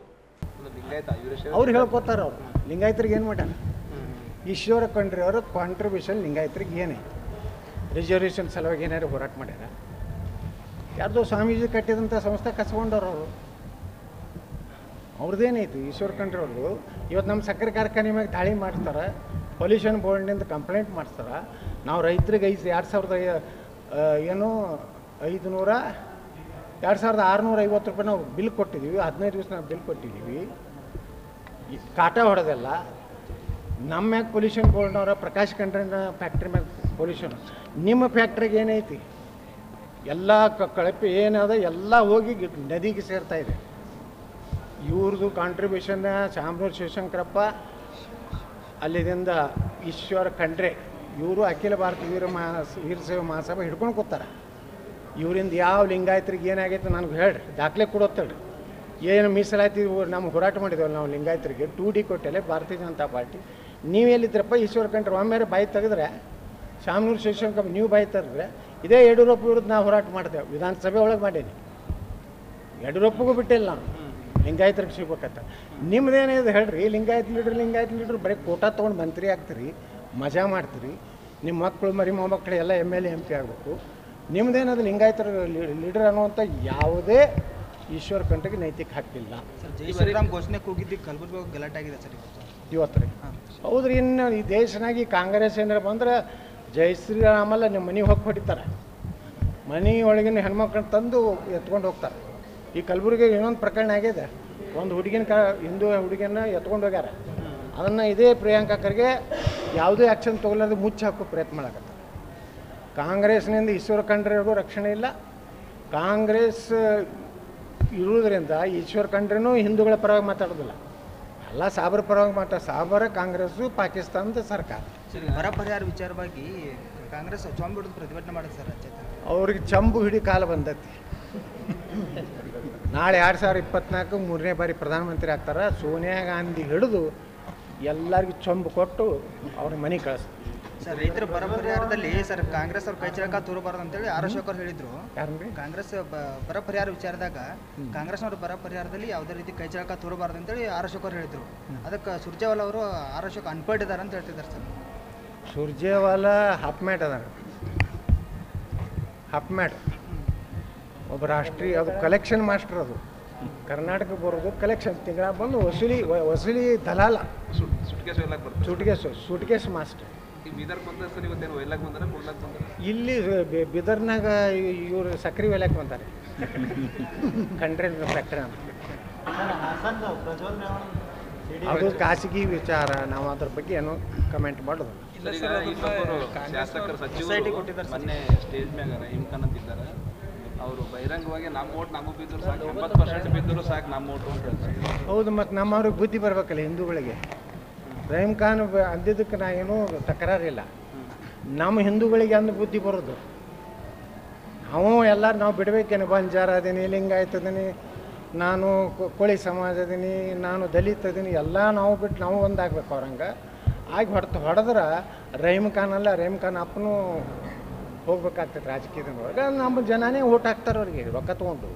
ಅವ್ರು ಹೇಳ್ಕೊತಾರ, ಅವರು ಲಿಂಗಾಯತರಿಗೆ ಏನು ಮಾಡ್ಯಾರ? ಈಶ್ವರ ಖಂಡ್ರೆ ಅವರ ಕಾಂಟ್ರಿಬ್ಯೂಷನ್ ಲಿಂಗಾಯತರಿಗೆ ಏನೈತಿ? ರಿಸರ್ವೇಷನ್ ಸಲುವಾಗಿ ಏನಾರು ಹೋರಾಟ ಮಾಡ್ಯಾರ? ಯಾರ್ದೋ ಸ್ವಾಮೀಜಿ ಕಟ್ಟಿದಂಥ ಸಂಸ್ಥೆ ಕಸ್ಕೊಂಡವ್ರು ಅವರು. ಅವ್ರದ್ದೇನೈತಿ? ಈಶ್ವರ ಖಂಡ್ರೆ ಅವ್ರದ್ದು ಇವತ್ತು ನಮ್ಮ ಸಕ್ಕರೆ ಕಾರ್ಖಾನೆ ಮ್ಯಾಗ ದಾಳಿ ಮಾಡ್ತಾರೆ, ಪೊಲ್ಯೂಷನ್ ಬೋರ್ಡ್ನಿಂದ ಕಂಪ್ಲೇಂಟ್ ಮಾಡಿಸ್ತಾರೆ. ನಾವು ರೈತರಿಗೆ 2,650 ರೂಪಾಯಿ ನಾವು ಬಿಲ್ ಕೊಟ್ಟಿದ್ದೀವಿ, 15 ದಿವಸ ನಾವು ಬಿಲ್ ಕೊಟ್ಟಿದ್ದೀವಿ. ಕಾಟ ಹೊಡೆದಲ್ಲ ನಮ್ಮ ಮ್ಯಾಗ ಪೊಲ್ಯೂಷನ್ ಬೋರ್ಡ್ನವರ ಪ್ರಕಾಶ್ ಖಂಡ್ರೆನ ಫ್ಯಾಕ್ಟ್ರಿ ಮ್ಯಾಗ ಪೊಲ್ಯೂಷನ್. ನಿಮ್ಮ ಫ್ಯಾಕ್ಟ್ರಿಗೆ ಏನೈತಿ? ಎಲ್ಲ ಕಳಪೆ ಏನದ ಎಲ್ಲ ಹೋಗಿ ನದಿಗೆ ಸೇರ್ತಾ ಇದೆ. ಇವ್ರದ್ದು ಕಾಂಟ್ರಿಬ್ಯೂಷನ್ನ ಶಾಮನೂರು ಶಿವಶಂಕರಪ್ಪ, ಅಲ್ಲಿದಿಂದ ಈಶ್ವರ ಖಂಡ್ರೆ, ಇವರು ಅಖಿಲ ಭಾರತ ವೀರಶೈವ ಮಹಾಸಭಾ ಹಿಡ್ಕೊಂಡು ಕೂತಾರೆ. ಇವರಿಂದ ಯಾವ ಲಿಂಗಾಯತರಿಗೆ ಏನಾಗೈತೆ ನನಗೆ ಹೇಳ್ರಿ, ದಾಖಲೆ ಕೊಡೋತ್ತೇಳ್ರಿ. ಏನು ಮೀಸಲಾತಿ ನಮ್ಗೆ ಹೋರಾಟ ಮಾಡಿದೇವಲ್ಲ ನಾವು ಲಿಂಗಾಯತರಿಗೆ 2D ಕೊಟ್ಟಲೆ ಭಾರತೀಯ ಜನತಾ ಪಾರ್ಟಿ. ನೀವೆಲ್ಲಿದ್ರಪ್ಪ? ಈಶ್ವರ ಖಂಡ್ರೆ ಒಮ್ಮೆರೆ ಬಾಯಿ ತೆಗೆದ್ರೆ, ಶಾಮನೂರು ಶಿವಶಂಕರಪ್ಪ ನೀವು ಬಾಯಿ ತೆಗೆದ್ರೆ, ಇದೇ ಯಡಿಯೂರಪ್ಪ ವಿರುದ್ಧ ನಾವು ಹೋರಾಟ ಮಾಡಿದೆವು, ವಿಧಾನಸಭೆ ಒಳಗೆ ಮಾಡೀನಿ. ಯಡಿಯೂರಪ್ಪಗೂ ಬಿಟ್ಟಿಲ್ಲ ನಾನು, ಲಿಂಗಾಯತರಿಗೆ ಸಿಗ್ಬೇಕಂತ. ನಿಮ್ದೇನಿದೆ ಹೇಳ್ರಿ? ಲಿಂಗಾಯತ ಲೀಡ್ರ್ ಬರೀ ಕೋಟಾ ತೊಗೊಂಡು ಮಂತ್ರಿ ಆಗ್ತೀರಿ, ಮಜಾ ಮಾಡ್ತೀರಿ. ನಿಮ್ಮ ಮಕ್ಕಳು ಮೊಮ್ಮಕ್ಕಳು ಎಲ್ಲ MLA MP ಆಗಬೇಕು. ನಿಮ್ದೇನದು ಲಿಂಗಾಯತರ ಲೀಡರ್ ಅನ್ನುವಂಥ ಯಾವುದೇ ಈಶ್ವರ ಖಂಡ್ರೆಗೆ ನೈತಿಕ ಹಕ್ಕಿಲ್ಲ. ಜೈ ಶ್ರೀರಾಮ್ ಘೋಷಣೆ ಕೂಗಿದ್ದು ಕಲಬುರಗಿ ಗಲಾಟೆ ಆಗಿದೆ ಸರ್ ಇವತ್ತು ರೀ. ಹೌದ್ರಿ, ಇನ್ನು ಈ ದೇಶನಾಗಿ ಕಾಂಗ್ರೆಸ್ ಏನಾರ ಬಂದ್ರೆ ಜೈ ಶ್ರೀರಾಮಲ್ಲ ನಿಮ್ಮ ಮನೆಗೆ ಹೋಗಿ ಹೊಡಿತಾರೆ. ಮನೆ ಒಳಗಿನ ಹೆಣ್ಮಕ್ಳನ್ನ ತಂದು ಎತ್ಕೊಂಡು ಹೋಗ್ತಾರೆ. ಈ ಕಲಬುರಗಿ ಇನ್ನೊಂದು ಪ್ರಕರಣ ಆಗಿದೆ. ಒಂದು ಹಿಂದೂ ಹುಡುಗಿನ ಎತ್ಕೊಂಡು ಹೋಗ್ಯಾರ. ಅದನ್ನು ಇದೇ ಪ್ರಿಯಾಂಕಾ ಖರ್ಗೆ ಯಾವುದೇ ಆ್ಯಕ್ಷನ್ ತೊಗೊಳ್ಳೋದು ಮುಚ್ಚಿ ಹಾಕೋ ಪ್ರಯತ್ನ ಮಾಡಕತ್ತ. ಕಾಂಗ್ರೆಸ್ನಿಂದ ಈಶ್ವರ ಖಂಡ್ರೆಗೂ ರಕ್ಷಣೆ ಇಲ್ಲ. ಕಾಂಗ್ರೆಸ್ ಇರುವುದರಿಂದ ಈಶ್ವರ ಖಂಡ್ರೆನೂ ಹಿಂದೂಗಳ ಪರವಾಗಿ ಮಾತಾಡೋದಿಲ್ಲ, ಎಲ್ಲ ಸಾಬರ ಪರವಾಗಿ ಸಾಬರ ಕಾಂಗ್ರೆಸ್ಸು ಪಾಕಿಸ್ತಾನದ ಸರ್ಕಾರ. ಬರ ಪರಿಹಾರ ವಿಚಾರವಾಗಿ ಕಾಂಗ್ರೆಸ್ ಚೊಂಬ್ ಹಿಡಿದು ಪ್ರತಿಭಟನೆ ಮಾಡಿದೆ ಸರ್ ರಾಜ್ಯದ. ಅವ್ರಿಗೆ ಚಂಬು ಹಿಡಿ ಕಾಲ ಬಂದೈತಿ. ನಾಳೆ 2024 3ನೇ ಬಾರಿ ಪ್ರಧಾನಮಂತ್ರಿ ಆಗ್ತಾರೆ. ಸೋನಿಯಾ ಗಾಂಧಿ ಹಿಡಿದು ಎಲ್ಲರಿಗೂ ಚಂಬು ಕೊಟ್ಟು ಅವ್ರ ಮನೆಗೆ ಕಳಿಸ್ತಾರೆ. ಸರ್ ರೈತರ ಬರ ಪರಿಹಾರದಲ್ಲಿ ಸರ್ ಕಾಂಗ್ರೆಸ್ ಅವ್ರು ಕೈ ಚಳಕ ತೋರಬಾರ್ದು ಅಂತೇಳಿ ಆರ್ ಅಶೋಕ್ ಅವ್ರು ಹೇಳಿದ್ರು. ಯಾರು ಕಾಂಗ್ರೆಸ್ ಬರ ಪರಿಹಾರ ವಿಚಾರದಾಗ ಕಾಂಗ್ರೆಸ್ನವರು ಬರ ಪರಿಹಾರದಲ್ಲಿ ಯಾವುದೇ ರೀತಿ ಕೈ ಚಳಕ ತೋರಬಾರ್ದು ಅಂತೇಳಿ ಆರ್ ಅಶೋಕ್ ಅವ್ರು ಹೇಳಿದ್ರು. ಅದಕ್ಕೆ ಸುರ್ಜೇವಾಲಾ ಅವರು ಆರ್ ಅಶೋಕ್ ಅನ್ಪರ್ಡ್ ಇದ್ದಾರೆ ಅಂತ ಹೇಳ್ತಿದ್ದಾರೆ ಸರ್. ಸುರ್ಜೇವಾಲಾ ಹಾಫ್ ಮ್ಯಾಟ್ ಅದಾರ. ಹಾಫ್ ಮ್ಯಾಟ್ ಒಬ್ಬ ರಾಷ್ಟ್ರೀಯ ಅದು ಕಲೆಕ್ಷನ್ ಮಾಸ್ಟರ್. ಅದು ಕರ್ನಾಟಕ ಬರೋದು ಕಲೆಕ್ಷನ್ ತಿಂಗಳ ಬಂದು ವಸೂಲಿ ದಲಾಲ. Suitcase master. ಇಲ್ಲಿ ಬಿದರ್ನಾಗ ಇವರು ಸಕ್ರೆ ಒಯ್ಲಕ್ಕೆ ಬಂತಾರೆ. ಕಂಟ್ರೆಂಟ್ ಫ್ಯಾಕ್ಟ್ರಿ ಅಂತ. ಅದು ಖಾಸಗಿ ವಿಚಾರ, ನಾವು ಅದ್ರ ಬಗ್ಗೆ ಏನೋ ಕಮೆಂಟ್ ಮಾಡೋದು. ಶಾಸಕರು ಸಚಿವರು ಮೊನ್ನೆ ಸ್ಟೇಜ್ ಮ್ಯಾಗ ರಹೀಮ್ ಖಾನ್ ಅಂತಿದ್ದಾರೆ. ಅವರು ಬಹಿರಂಗವಾಗಿ ನಮ್ಮ ಓಟ್ ನಮಗೆ ಬಿದ್ದರು ಸಾಕು, 80% ಬಿದ್ದರು ಸಾಕು ನಮ್ಮ ಓಟು ಅಂತ ಹೇಳ್ತಾರೆ. ಹೌದು, ಮತ್ತು ನಮ್ಮವ್ರಿಗೆ ಬುದ್ಧಿ ಬರ್ಬೇಕಲ್ಲ ಹಿಂದೂಗಳಿಗೆ. ರಹೀಮ್ ಖಾನ್ ಅಂದಿದ್ದಕ್ಕೆ ನಾ ಏನೂ ತಕರಾರಿಲ್ಲ. ನಮ್ಮ ಹಿಂದೂಗಳಿಗೆ ಅಂದು ಬುದ್ಧಿ ಬರೋದು. ನಾವು ಬಿಡಬೇಕೇನು, ಬಂಜಾರ ಅದೀನಿ, ಲಿಂಗಾಯತ ಅದೀನಿ, ನಾನು ಕೋಳಿ ಸಮಾಜ ಅದೀನಿ, ನಾನು ದಲಿತ ಅದೀನಿ, ಎಲ್ಲ ನಾವು ಬಿಟ್ಟು ನಾವು ಒಂದಾಗಬೇಕು. ಅವ್ರಂಗೆ ಆಗಿ ಹೊಡೆದ್ರೆ ರಹೀಮ್ ಖಾನ್ ಅಲ್ಲ, ರಹೀಮ್ ಖಾನ್ ಅಪ್ಪನೂ ಹೋಗ್ಬೇಕಾಗ್ತದೆ ರಾಜಕೀಯದೊಳಗೆ. ನಮ್ಮ ಜನನೇ ಓಟ್ ಹಾಕ್ತಾರೆ ಅವ್ರಿಗೆ ರೊಕ್ಕ ತೊಗೊಂಡು.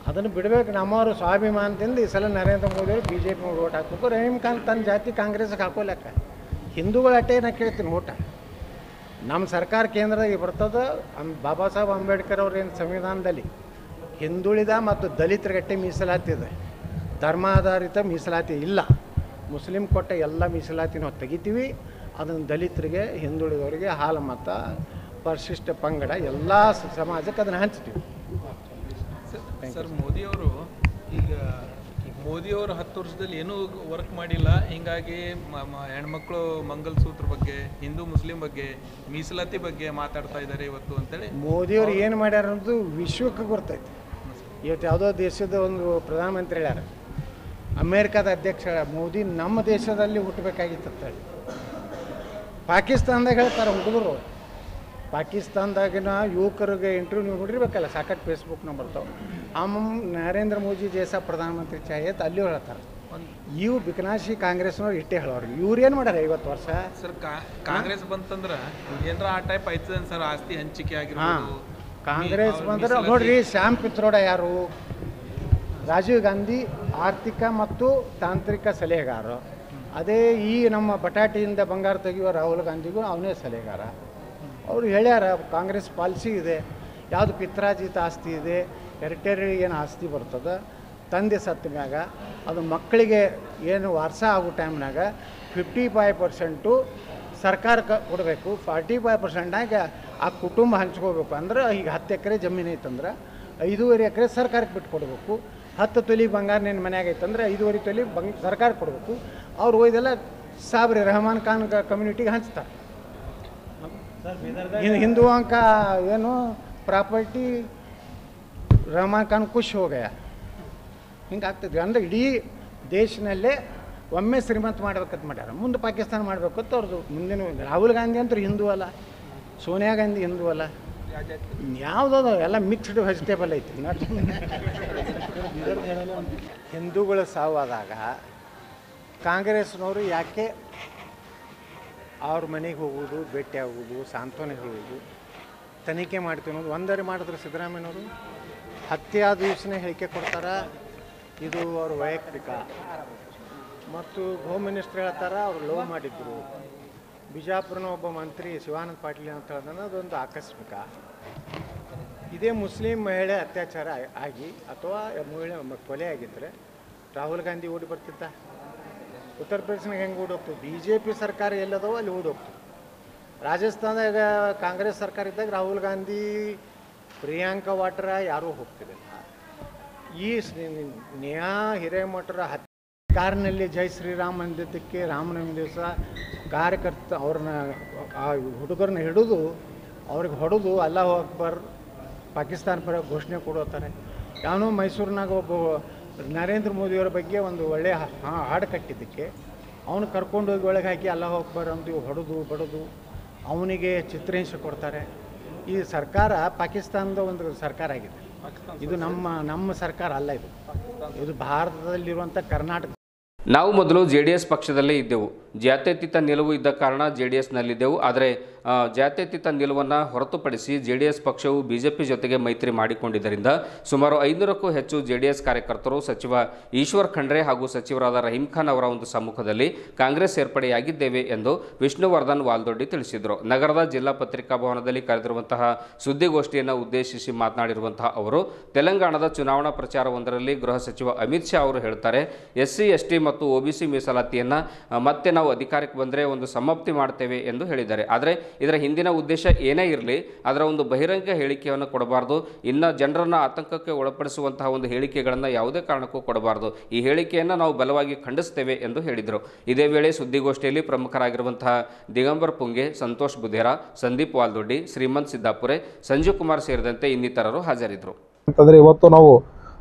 ಅದನ್ನು ಬಿಡಬೇಕು. ನಮ್ಮವರು ಸ್ವಾಭಿಮಾನದಿಂದ ಈ ಸಲ ನರೇಂದ್ರ ಮೋದಿ ಅವರು BJP ನೋಡಿ ಓಟ್ ಹಾಕ್ಬೇಕು. ರಹೀಮ್ ಖಾನ್ ತನ್ನ ಜಾತಿ ಕಾಂಗ್ರೆಸ್ಗೆ ಹಾಕೋಲೆಕ್ಕ. ಹಿಂದೂಗಳ ಅಟ್ಟೆ ನಾ ಕೇಳ್ತೀನಿ ಓಟ. ನಮ್ಮ ಸರ್ಕಾರ ಕೇಂದ್ರದಾಗ ಬರ್ತದೆ. ಬಾಬಾ ಸಾಹೇಬ್ ಅಂಬೇಡ್ಕರ್ ಅವ್ರೇನು ಸಂವಿಧಾನದಲ್ಲಿ ಹಿಂದುಳಿದ ಮತ್ತು ದಲಿತರಿಗಟ್ಟೆ ಮೀಸಲಾತಿ ಇದೆ. ಧರ್ಮಾಧಾರಿತ ಮೀಸಲಾತಿ ಇಲ್ಲ. ಮುಸ್ಲಿಂ ಕೊಟ್ಟ ಎಲ್ಲ ಮೀಸಲಾತಿನೂ ತೆಗಿತೀವಿ. ಅದನ್ನು ದಲಿತರಿಗೆ, ಹಿಂದುಳಿದವರಿಗೆ, ಹಾಲು ಮತ, ಪರಿಶಿಷ್ಟ ಪಂಗಡ ಎಲ್ಲ ಸಮಾಜಕ್ಕೆ ಅದನ್ನು ಹಂಚ್ತೀವಿ. ಸರ್ ಮೋದಿಯವರು ಈಗ ಮೋದಿಯವರು 10 ವರ್ಷದಲ್ಲಿ ಏನೂ ವರ್ಕ್ ಮಾಡಿಲ್ಲ. ಹೀಗಾಗಿ ಹೆಣ್ಮಕ್ಳು ಮಂಗಲಸೂತ್ರ ಬಗ್ಗೆ, ಹಿಂದೂ ಮುಸ್ಲಿಂ ಬಗ್ಗೆ, ಮೀಸಲಾತಿ ಬಗ್ಗೆ ಮಾತಾಡ್ತಾ ಇದ್ದಾರೆ ಇವತ್ತು ಅಂತೇಳಿ. ಮೋದಿಯವರು ಏನು ಮಾಡ್ಯಾರ ಅನ್ನೋದು ವಿಶ್ವಕ್ಕೆ ಗೊತ್ತೈತಿ. ಇವತ್ತು ಯಾವುದೋ ದೇಶದ ಒಂದು ಪ್ರಧಾನಮಂತ್ರಿ ಹೇಳ್ಯಾರ, ಅಮೇರಿಕಾದ ಅಧ್ಯಕ್ಷ ಮೋದಿ ನಮ್ಮ ದೇಶದಲ್ಲಿ ಹುಟ್ಟಬೇಕಾಗಿತ್ತು ಅಂತೇಳಿ. ಪಾಕಿಸ್ತಾನದಾಗ ಹೇಳ್ತಾರೆ ಹುಡುಗರು. ಪಾಕಿಸ್ತಾನದಾಗಿನ ಯುವಕರಿಗೆ ಇಂಟರ್ವ್ಯೂ ನೀವು ನೋಡಿರ್ಬೇಕಲ್ಲ, ಸಾಕಷ್ಟು ಫೇಸ್ಬುಕ್ನ ಬರ್ತಾವೆ. ನರೇಂದ್ರ ಮೋದಿ ಜೈಸಾ ಪ್ರಧಾನಮಂತ್ರಿ ಚಾಯತ್ ಅಲ್ಲಿ ಹೇಳ್ತಾರೆ. ಇವು ಬಿಕನಾಶಿ ಕಾಂಗ್ರೆಸ್ನವ್ರು ಇಟ್ಟೇ ಹೇಳೋರು. ಇವ್ರೇನು ಮಾಡ್ಯಾರ 50 ವರ್ಷ? ಸರ್ ಕಾಂಗ್ರೆಸ್ ಬಂತಂದ್ರೆ ಏನಾರ ಆ ಟೈಪ್ ಆಯ್ತದ ಸರ್, ಆಸ್ತಿ ಹಂಚಿಕೆ ಆಗಿರ್ಬೋದು. ಕಾಂಗ್ರೆಸ್ ಬಂದ್ರೆ ನೋಡ್ರಿ, ಶ್ಯಾಮ್ ಪಿತ್ರೋಡ ಯಾರು? ರಾಜೀವ್ ಗಾಂಧಿ ಆರ್ಥಿಕ ಮತ್ತು ತಾಂತ್ರಿಕ ಸಲಹೆಗಾರ. ಅದೇ ಈ ನಮ್ಮ ಬಟಾಟಿಯಿಂದ ಬಂಗಾರ ತೆಗೆಯುವ ರಾಹುಲ್ ಗಾಂಧಿಗೂ ಅವನೇ ಸಲಹೆಗಾರ. ಅವರು ಹೇಳ್ಯಾರ ಕಾಂಗ್ರೆಸ್ ಪಾಲಿಸಿ ಇದೆ, ಯಾವುದು ಪಿತ್ರಾರ್ಜಿತ ಆಸ್ತಿ ಇದೆ, ಹೆರಿಟೇರಿ ಏನು ಆಸ್ತಿ ಬರ್ತದೆ, ತಂದೆ ಸತ್ತ ಮ್ಯಾಗ ಅದು ಮಕ್ಕಳಿಗೆ ಏನು ವಾರಸ ಆಗೋ ಟೈಮ್ನಾಗ 55% ಸರ್ಕಾರಕ್ಕೆ ಕೊಡಬೇಕು, 45%ನಾಗ ಆ ಕುಟುಂಬ ಹಂಚ್ಕೋಬೇಕು. ಅಂದ್ರೆ ಈಗ 10 ಎಕರೆ ಜಮೀನು ಐತಂದ್ರೆ 5.5 ಎಕರೆ ಸರ್ಕಾರಕ್ಕೆ ಬಿಟ್ಟು ಕೊಡಬೇಕು. 10 ತೊಲಿ ಬಂಗಾರ ನಿನ್ನ ಮನ್ಯಾಗ ಐತಂದ್ರೆ 5.5 ತೊಲಿ ಸರ್ಕಾರಕ್ಕೆ ಕೊಡಬೇಕು. ಅವ್ರು ಒಯ್ದೆಲ್ಲ ಸಾಬ್ರಿ ರೆಹಮಾನ್ ಖಾನ್ ಕಮ್ಯುನಿಟಿಗೆ ಹಂಚ್ತಾರೆ. ಹಿಂದೂ ಅಂಕ ಏನು ಪ್ರಾಪರ್ಟಿ ರೆಹಮಾನ್ ಖಾನ್ ಖುಷ್ ಹೋಗಯ. ಹಿಂಗಾಗ್ತದೆ. ಅಂದರೆ ಇಡೀ ದೇಶನಲ್ಲೇ ಒಮ್ಮೆ ಶ್ರೀಮಂತ ಮಾಡ್ಬೇಕಂತ ಮಾಡ್ಯಾರ. ಮುಂದೆ ಪಾಕಿಸ್ತಾನ ಮಾಡಬೇಕು ಅಂತ ಅವ್ರದ್ದು ಮುಂದಿನ. ರಾಹುಲ್ ಗಾಂಧಿ ಅಂತೂ ಹಿಂದೂ ಅಲ್ಲ, ಸೋನಿಯಾ ಗಾಂಧಿ ಹಿಂದೂ ಅಲ್ಲ, ಯಾವುದೋ ಎಲ್ಲ ಮಿಕ್ಸ್ಡ್ ವೆಜಿಟೇಬಲ್ ಐತಿ. ಹಿಂದೂಗಳ ಸಾವಾದಾಗ ಕಾಂಗ್ರೆಸ್ನವರು ಯಾಕೆ ಅವ್ರ ಮನೆಗೆ ಹೋಗೋದು, ಭೇಟಿ ಆಗೋದು, ಸಾಂತ್ವನ ಹೇಳೋದು, ತನಿಖೆ ಮಾಡ್ತೀವಿ ಅನ್ನೋದು ಒಂದರಿ ಮಾಡಿದ್ರು. ಸಿದ್ದರಾಮಯ್ಯನವರು ಹತ್ಯೆಯಾದ ದಿವಸನೇ ಹೇಳಿಕೆ ಕೊಡ್ತಾರೆ, ಇದು ಅವ್ರ ವೈಯಕ್ತಿಕ. ಮತ್ತು ಹೋಮ್ ಮಿನಿಸ್ಟರ್ ಹೇಳ್ತಾರೆ ಅವ್ರು ಲವ್ ಮಾಡಿದ್ರು. ಬಿಜಾಪುರನ ಒಬ್ಬ ಮಂತ್ರಿ ಶಿವಾನಂದ ಪಾಟೀಲ್ ಅಂತ ಹೇಳಿದ್ರೆ ಅದೊಂದು ಆಕಸ್ಮಿಕ. ಇದೇ ಮುಸ್ಲಿಂ ಮಹಿಳೆ ಅತ್ಯಾಚಾರ ಆಗಿ ಅಥವಾ ಮಹಿಳೆ ಕೊಲೆ ಆಗಿದ್ದರೆ ರಾಹುಲ್ ಗಾಂಧಿ ಓಡಿ ಬರ್ತಿದ್ದ. ಉತ್ತರ ಪ್ರದೇಶನಾಗ ಹೆಂಗೆ ಓಡೋಗ್ತದೆ? BJP ಸರ್ಕಾರ ಎಲ್ಲದವೋ ಅಲ್ಲಿ ಓಡೋಗ್ತದೆ. ರಾಜಸ್ಥಾನದಾಗ ಕಾಂಗ್ರೆಸ್ ಸರ್ಕಾರ ಇದ್ದಾಗ ರಾಹುಲ್ ಗಾಂಧಿ, ಪ್ರಿಯಾಂಕಾ ವಾಡ್ರಾ ಯಾರೂ ಹೋಗ್ತಿರಲಿಲ್ಲ. ಈ ನೇಹಾ ಹಿರೇಮಠರ ಕಾರ್ನಲ್ಲಿ ಜೈ ಶ್ರೀರಾಮ್ ಅಂದಿದ್ದಕ್ಕೆ ರಾಮನವಮಿ ದಿವಸ ಕಾರ್ಯಕರ್ತ ಅವ್ರನ್ನ ಆ ಹುಡುಗರನ್ನ ಹಿಡಿದು ಅವ್ರಿಗೆ ಹೊಡೆದು ಅಲ್ಲಾಹು ಅಕ್ಬರ್ ಪಾಕಿಸ್ತಾನ ಪರ ಘೋಷಣೆ ಕೊಡೋತಾರೆ. ಯಾವನೋ ಮೈಸೂರಿನಾಗ ಒಬ್ಬ ನರೇಂದ್ರ ಮೋದಿಯವರ ಬಗ್ಗೆ ಒಂದು ಒಳ್ಳೆಯ ಹಾಡು ಕಟ್ಟಿದ್ದಕ್ಕೆ ಅವನು ಕರ್ಕೊಂಡೋಗಿ ಒಳಗೆ ಹಾಕಿ ಅಲ್ಲಾಹು ಅಕ್ಬರ್ ಅಂತ ಹೊಡೆದು ಬಡದು ಅವನಿಗೆ ಚಿತ್ರಹಿಂಸೆ ಕೊಡ್ತಾರೆ. ಈ ಸರ್ಕಾರ ಪಾಕಿಸ್ತಾನದ ಒಂದು ಸರ್ಕಾರ ಆಗಿದೆ. ಇದು ನಮ್ಮ ಸರ್ಕಾರ ಅಲ್ಲ. ಇದು ಭಾರತದಲ್ಲಿರುವಂಥ ಕರ್ನಾಟಕ. ನಾವು ಮೊದಲು JDS ಪಕ್ಷದಲ್ಲೇ ಇದ್ದೆವು. ಜಾತ್ಯತೀತ ನಿಲುವು ಇದ್ದ ಕಾರಣ JDSನಲ್ಲಿದ್ದೆವು. ಆದರೆ ಜಾತ್ಯತೀತ ನಿಲುವನ್ನು ಹೊರತುಪಡಿಸಿ JDS ಪಕ್ಷವು BJP ಜೊತೆಗೆ ಮೈತ್ರಿ ಮಾಡಿಕೊಂಡಿದ್ದರಿಂದ ಸುಮಾರು 500ಕ್ಕೂ ಹೆಚ್ಚು JDS ಕಾರ್ಯಕರ್ತರು ಸಚಿವ ಈಶ್ವರ್ ಖಂಡ್ರೆ ಹಾಗೂ ಸಚಿವರಾದ ರಹೀಂ ಖಾನ್ ಅವರ ಒಂದು ಸಮ್ಮುಖದಲ್ಲಿ ಕಾಂಗ್ರೆಸ್ ಸೇರ್ಪಡೆಯಾಗಿದ್ದೇವೆ ಎಂದು ವಿಷ್ಣುವರ್ಧನ್ ವಾಲ್ದೊಡ್ಡಿ ತಿಳಿಸಿದರು. ನಗರದ ಜಿಲ್ಲಾ ಪತ್ರಿಕಾ ಭವನದಲ್ಲಿ ಕರೆದಿರುವಂತಹ ಸುದ್ದಿಗೋಷ್ಠಿಯನ್ನು ಉದ್ದೇಶಿಸಿ ಮಾತನಾಡಿರುವಂತಹ ಅವರು, ತೆಲಂಗಾಣದ ಚುನಾವಣಾ ಪ್ರಚಾರವೊಂದರಲ್ಲಿ ಗೃಹ ಸಚಿವ ಅಮಿತ್ ಶಾ ಅವರು ಹೇಳ್ತಾರೆ, SC ST ಮತ್ತು OBC ಮೀಸಲಾತಿಯನ್ನು ಮತ್ತೆ ನಾವು ಅಧಿಕಾರಕ್ಕೆ ಬಂದರೆ ಒಂದು ಸಮಾಪ್ತಿ ಮಾಡ್ತೇವೆ ಎಂದು ಹೇಳಿದ್ದಾರೆ. ಆದರೆ ಇದರ ಹಿಂದಿನ ಉದ್ದೇಶ ಏನೇ ಇರಲಿ, ಅದರ ಒಂದು ಬಹಿರಂಗ ಹೇಳಿಕೆಯನ್ನು ಕೊಡಬಾರ್ದು. ಇನ್ನು ಜನರನ್ನು ಆತಂಕಕ್ಕೆ ಒಳಪಡಿಸುವಂತಹ ಒಂದು ಹೇಳಿಕೆಗಳನ್ನು ಯಾವುದೇ ಕಾರಣಕ್ಕೂ ಕೊಡಬಾರ್ದು. ಈ ಹೇಳಿಕೆಯನ್ನು ನಾವು ಬಲವಾಗಿ ಖಂಡಿಸ್ತೇವೆ ಎಂದು ಹೇಳಿದರು. ಇದೇ ವೇಳೆ ಸುದ್ದಿಗೋಷ್ಠಿಯಲ್ಲಿ ಪ್ರಮುಖರಾಗಿರುವಂತಹ ದಿಗಂಬರ್ ಪುಂಗೆ, ಸಂತೋಷ್ ಬುಧೇರಾ, ಸಂದೀಪ್ ವಾಲ್ದೊಡ್ಡಿ, ಶ್ರೀಮಂತ್ ಸಿದ್ದಾಪುರೆ, ಸಂಜೀವ್ ಕುಮಾರ್ ಸೇರಿದಂತೆ ಇನ್ನಿತರರು ಹಾಜರಿದ್ದರು. ಅಂತಂದರೆ ಇವತ್ತು ನಾವು